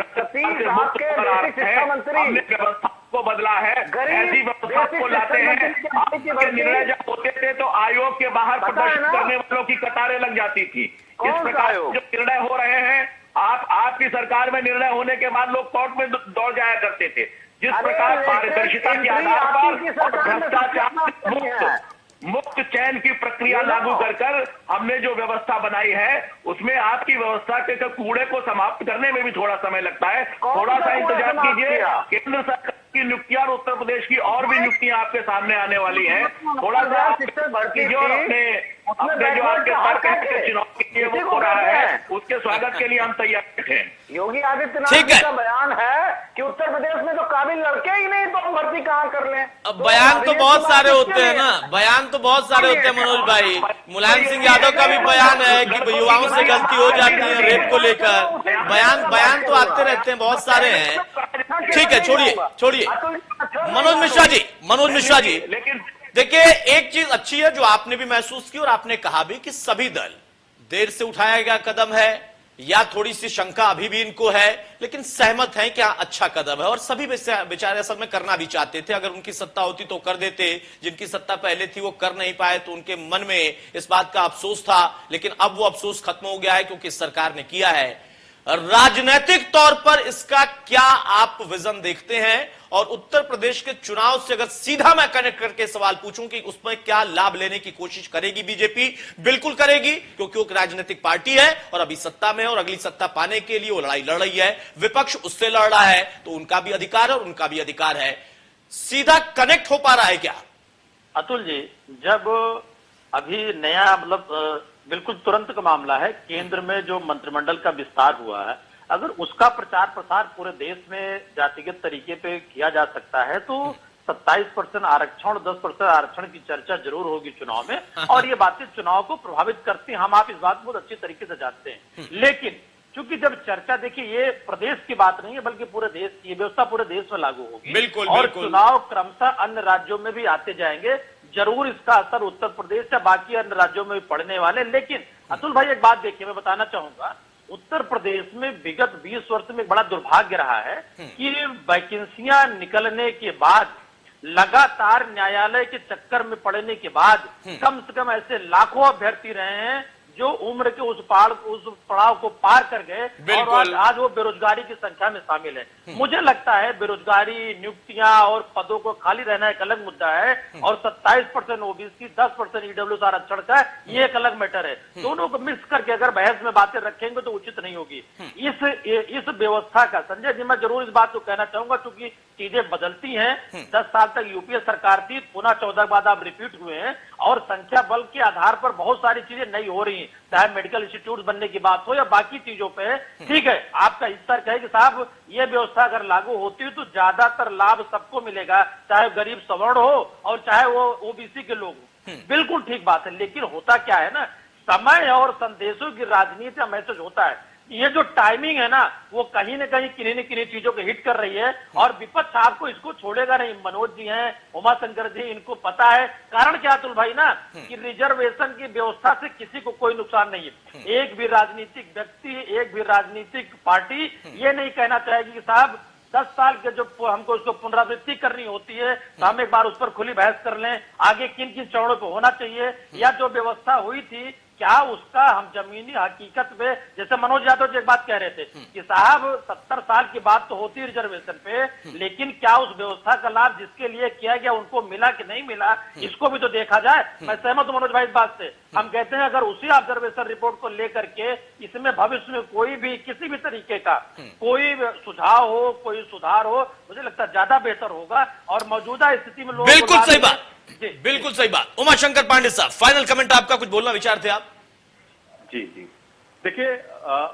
हमने व्यवस्था को बदला है, ऐसी व्यवस्था को लाते हैं। आपके निर्णय जब होते थे तो आयोग के बाहर प्रदर्शन करने वालों की कतारें लग जाती थी। इस प्रकार जो निर्णय हो रहे हैं, आपकी सरकार में निर्णय होने के बाद लोग कोर्ट में दौड़ जाया करते थे। जिस प्रकार पारदर्शिता के आधार पर भ्रष्टाचार मुक्त चयन की प्रक्रिया लागू कर हमने जो व्यवस्था बनाई है उसमें आपकी व्यवस्था के कूड़े को समाप्त करने में भी थोड़ा समय लगता है। थोड़ा सा इंतजार कीजिए, केंद्र सरकार की नियुक्तियां और उत्तर प्रदेश की और भी नियुक्तियां आपके सामने आने वाली हैं। थोड़ा सा कीजिए और अपने जो आपके सरकार के चुनाव के लिए वो हो रहा है उसके स्वागत के लिए हम तैयार हैं। योगी आदित्यनाथ का बयान है कि उत्तर प्रदेश में तो काबिल लड़के ही नहीं, तो हम भर्ती कहां कर लें। अब बयान तो बहुत सारे होते हैं ना, बयान तो बहुत सारे होते हैं मनोज भाई। मुलायम सिंह यादव का भी बयान है कि युवाओं से गलती हो जाती है रेप को लेकर। बयान तो आते रहते हैं, बहुत सारे हैं। ठीक है, छोड़िए मनोज मिश्रा जी, लेकिन देखिए एक चीज अच्छी है जो आपने भी महसूस की और आपने कहा भी कि सभी दल देर से उठाया गया कदम है या थोड़ी सी शंका अभी भी इनको है, लेकिन सहमत हैं कि अच्छा कदम है और सभी बेचारे असल में करना भी चाहते थे। अगर उनकी सत्ता होती तो कर देते, जिनकी सत्ता पहले थी वो कर नहीं पाए तो उनके मन में इस बात का अफसोस था, लेकिन अब वो अफसोस खत्म हो गया है क्योंकि सरकार ने किया है। राजनीतिक तौर पर इसका क्या आप विजन देखते हैं? और उत्तर प्रदेश के चुनाव से अगर सीधा मैं कनेक्ट करके सवाल पूछूं कि उसमें क्या लाभ लेने की कोशिश करेगी बीजेपी? बिल्कुल करेगी, क्योंकि वो राजनीतिक पार्टी है और अभी सत्ता में है और अगली सत्ता पाने के लिए वो लड़ाई लड़ रही है। विपक्ष उससे लड़ रहा है तो उनका भी अधिकार है और उनका भी अधिकार है। सीधा कनेक्ट हो पा रहा है क्या? अतुल जी, जब अभी नया बिल्कुल तुरंत का मामला है, केंद्र में जो मंत्रिमंडल का विस्तार हुआ है, अगर उसका प्रचार प्रसार पूरे देश में जातिगत तरीके पे किया जा सकता है तो 27% आरक्षण, 10% आरक्षण की चर्चा जरूर होगी चुनाव में, और ये बातें चुनाव को प्रभावित करती हैं। हम आप इस बात को बहुत अच्छी तरीके से जानते हैं। लेकिन चूंकि जब चर्चा, देखिए ये प्रदेश की बात नहीं है बल्कि पूरे देश की व्यवस्था पूरे देश में लागू होगी। बिल्कुल, और चुनाव क्रमशः अन्य राज्यों में भी आते जाएंगे, जरूर इसका असर उत्तर प्रदेश या बाकी अन्य राज्यों में भी पड़ने वाले। लेकिन अतुल भाई एक बात देखिए, मैं बताना चाहूंगा, उत्तर प्रदेश में विगत 20 वर्ष में एक बड़ा दुर्भाग्य रहा है कि वैकेंसियां निकलने के बाद लगातार न्यायालय के चक्कर में पड़ने के बाद कम से कम ऐसे लाखों अभ्यर्थी रहे हैं जो उम्र के उस पड़ाव को पार कर गए और आज वो बेरोजगारी की संख्या में शामिल है। मुझे लगता है बेरोजगारी, नियुक्तियां और पदों को खाली रहना एक अलग मुद्दा है और 27% ओबीसी, 10% ईडब्ल्यूएस आरक्षण का ये एक अलग मैटर है। दोनों को मिक्स करके अगर बहस में बातें रखेंगे तो उचित नहीं होगी। इस व्यवस्था का, संजय जी मैं जरूर इस बात को कहना चाहूंगा क्योंकि चीजें बदलती हैं। 10 साल तक यूपीए सरकार थी, पुनः 14 बाद आप रिपीट हुए हैं और संख्या बल के आधार पर बहुत सारी चीजें नई हो रही हैं, चाहे मेडिकल इंस्टीट्यूट बनने की बात हो या बाकी चीजों पे। ठीक है, आपका इस तर्क है कि साहब ये व्यवस्था अगर लागू होती है तो ज्यादातर लाभ सबको मिलेगा, चाहे गरीब सवर्ण हो और चाहे वो ओबीसी के लोग हो। बिल्कुल ठीक बात है, लेकिन होता क्या है ना, समय और संदेशों की राजनीति का मैसेज होता है। ये जो टाइमिंग है ना वो कहीं न कहीं किन्हीं न किन्हीं चीजों को हिट कर रही है और विपक्ष आपको इसको छोड़ेगा नहीं। मनोज जी हैं, उमाशंकर जी, इनको पता है। कारण क्या अतुल भाई ना कि रिजर्वेशन की व्यवस्था से किसी को कोई नुकसान नहीं है। एक भी राजनीतिक व्यक्ति, एक भी राजनीतिक पार्टी ये नहीं कहना चाहेगी कि साहब 10 साल के जो हमको उसको पुनरावृत्ति करनी होती है, तो हम एक बार उस पर खुली बहस कर लें, आगे किन किन चरणों पे होना चाहिए, या जो व्यवस्था हुई थी क्या उसका हम जमीनी हकीकत में, जैसे मनोज यादव जी एक बात कह रहे थे कि साहब 70 साल की बात तो होती है रिजर्वेशन पे, लेकिन क्या उस व्यवस्था का लाभ जिसके लिए किया गया उनको मिला कि नहीं मिला, इसको भी तो देखा जाए। मैं सहमत हूं मनोज भाई इस बात से। हम कहते हैं अगर उसी ऑब्जर्वेशन रिपोर्ट को लेकर के इसमें भविष्य में कोई भी किसी भी तरीके का कोई सुझाव हो, कोई सुधार हो, मुझे लगता है ज्यादा बेहतर होगा। और मौजूदा स्थिति में लोग बिल्कुल सही बात, बिल्कुल सही बात। उमाशंकर पांडे साहब, फाइनल कमेंट आपका, कुछ बोलना विचार थे आप? जी जी, देखिए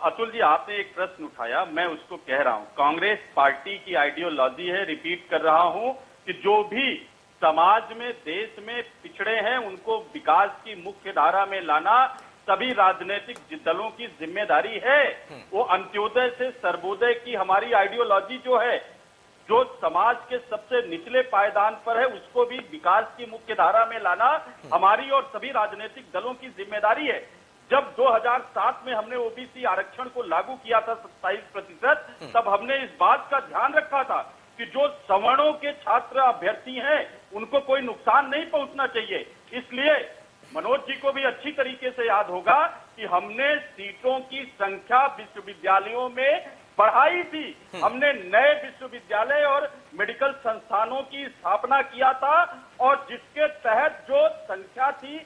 अतुल जी, आपने एक प्रश्न उठाया, मैं उसको कह रहा हूं, कांग्रेस पार्टी की आइडियोलॉजी है, रिपीट कर रहा हूं, कि जो भी समाज में देश में पिछड़े हैं उनको विकास की मुख्य धारा में लाना सभी राजनीतिक दलों की जिम्मेदारी है। वो अंत्योदय से सर्वोदय की हमारी आइडियोलॉजी जो है, जो समाज के सबसे निचले पायदान पर है उसको भी विकास की मुख्य धारा में लाना हमारी और सभी राजनीतिक दलों की जिम्मेदारी है। जब 2007 में हमने ओबीसी आरक्षण को लागू किया था 27%, तब हमने इस बात का ध्यान रखा था कि जो सवर्णों के छात्र अभ्यर्थी हैं उनको कोई नुकसान नहीं पहुंचना चाहिए। इसलिए मनोज जी को भी अच्छी तरीके से याद होगा कि हमने सीटों की संख्या विश्वविद्यालयों में बढ़ाई थी, हमने नए विश्वविद्यालय और मेडिकल संस्थानों की स्थापना किया था, और जिसके तहत जो संख्या थी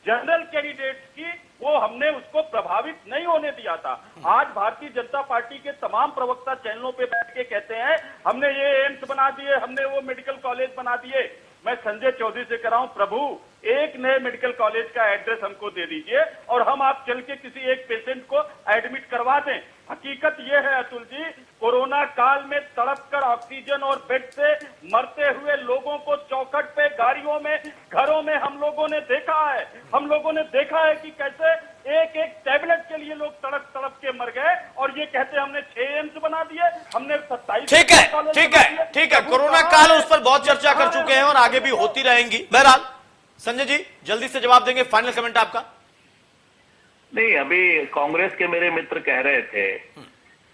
जनरल कैंडिडेट्स की, वो हमने उसको प्रभावित नहीं होने दिया था। आज भारतीय जनता पार्टी के तमाम प्रवक्ता चैनलों पे बैठ के कहते हैं हमने ये एम्स बना दिए, हमने वो मेडिकल कॉलेज बना दिए। मैं संजय चौधरी से कह रहा हूं, प्रभु एक नए मेडिकल कॉलेज का एड्रेस हमको दे दीजिए और हम आप चल के किसी एक पेशेंट को एडमिट करवा दें। हकीकत यह है अतुल जी, कोरोना काल में तड़प कर ऑक्सीजन और बेड से मरते हुए लोगों को चौखट पे, गाड़ियों में, घरों में हम लोगों ने देखा है। हम लोगों ने देखा है कि कैसे एक एक टैबलेट के लिए लोग तड़प तड़प के मर गए, और ये कहते हमने 6 एम्स बना दिए, हमने 27। ठीक है, कोरोना काल उस पर बहुत चर्चा कर चुके हैं और आगे भी होती रहेंगी। बहरहाल संजय जी जल्दी से जवाब देंगे, फाइनल कमेंट आपका। नहीं, अभी कांग्रेस के मेरे मित्र कह रहे थे,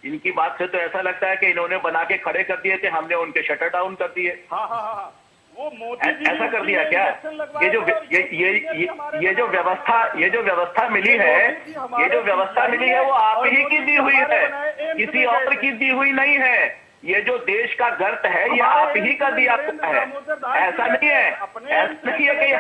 इनकी बात से तो ऐसा लगता है कि इन्होंने बना के खड़े कर दिए थे, हमने उनके शटर डाउन कर दिए। हाँ, वो मोदी जी ऐसा कर दिया क्या? ये जो व्यवस्था मिली है, ये जो व्यवस्था मिली है वो आप ही की दी हुई है, किसी और की दी हुई नहीं है। ये जो देश का गर्त है ये आप ही का दिया है, ऐसा नहीं है। ऐसा नहीं है कि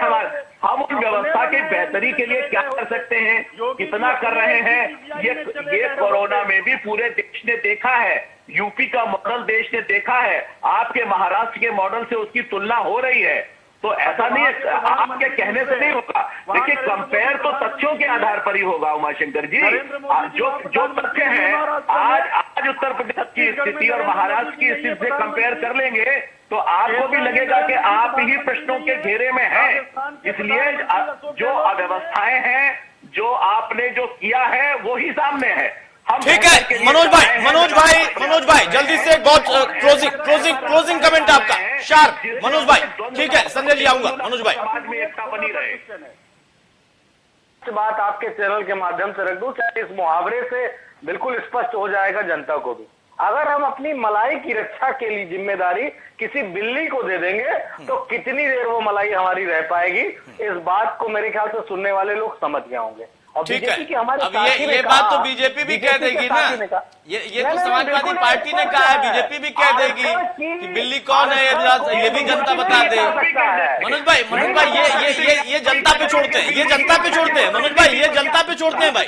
हम उन व्यवस्था की बेहतरी के लिए क्या कर सकते हैं, कितना कर रहे हैं, ये कोरोना में भी पूरे देश ने देखा है। यूपी का मॉडल देश ने देखा है, आपके महाराष्ट्र के मॉडल से उसकी तुलना हो रही है। तो ऐसा नहीं है, आपके कहने से नहीं होगा। देखिए, कंपेयर तो तथ्यों के आधार पर ही होगा उमाशंकर जी। जो तथ्य हैं, आज उत्तर प्रदेश की स्थिति और महाराष्ट्र की स्थिति से कंपेयर कर लेंगे तो आपको भी लगेगा कि आप ही प्रश्नों के घेरे में हैं। इसलिए जो अव्यवस्थाएं हैं, जो आपने जो किया है वो ही सामने है। ठीक है मनोज भाई जल्दी से बहुत क्लोजिंग कमेंट आपका शार्प मनोज भाई। ठीक है संजय जी आऊंगा। मनोज भाई, समाज में एकता बनी रहे। बात आपके चैनल के माध्यम से रख दूं, चाहे इस मुहावरे से बिल्कुल स्पष्ट हो जाएगा जनता को भी। अगर हम अपनी मलाई की रक्षा के लिए जिम्मेदारी किसी बिल्ली को दे देंगे तो कितनी देर वो मलाई हमारी रह पाएगी, इस बात को मेरे ख्याल से सुनने वाले लोग समझ गए होंगे। ठीक है, अब ये बात तो बीजेपी भी कह देगी ना, ये तो समाजवादी पार्टी ने कहा है, बीजेपी भी कह देगी कि बिल्ली कौन है ये भी जनता बता दे। मनोज भाई ये जनता पे छोड़ते हैं, मनोज भाई ये जनता पे छोड़ते हैं भाई,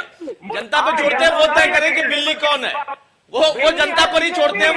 जनता पे छोड़ते हैं, वो तय करें कि बिल्ली कौन है, वो जनता पर ही छोड़ते हैं।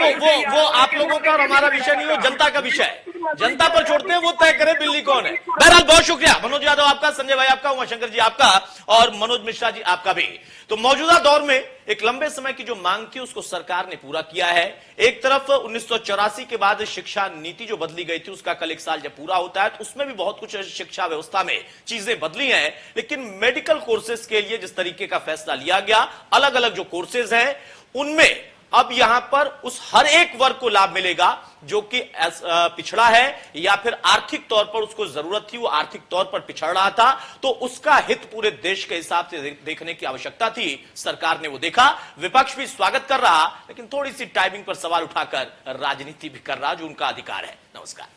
वो आप लोगों का और हमारा विषय नहीं, वो जनता का विषय है, जनता पर छोड़ते हैं, वो तय करे बिल्ली कौन है। बहरहाल बहुत शुक्रिया मनोज यादव आपका, संजय भाई आपका, उमाशंकर जी आपका और मनोज मिश्रा जी आपका भी। तो मौजूदा दौर में एक लंबे समय की जो मांग थी उसको सरकार ने पूरा किया है। एक तरफ 1984 के बाद शिक्षा नीति जो बदली गई थी उसका कल 1 साल जब पूरा होता है तो उसमें भी बहुत कुछ शिक्षा व्यवस्था में चीजें बदली हैं, लेकिन मेडिकल कोर्सेज के लिए जिस तरीके का फैसला लिया गया, अलग अलग जो कोर्सेज हैं उनमें अब यहां पर उस हर एक वर्ग को लाभ मिलेगा जो कि पिछड़ा है या फिर आर्थिक तौर पर उसको जरूरत थी, वो आर्थिक तौर पर पिछड़ रहा था, तो उसका हित पूरे देश के हिसाब से देखने की आवश्यकता थी। सरकार ने वो देखा, विपक्ष भी स्वागत कर रहा, लेकिन थोड़ी सी टाइमिंग पर सवाल उठाकर राजनीति भी कर रहा, जो उनका अधिकार है। नमस्कार।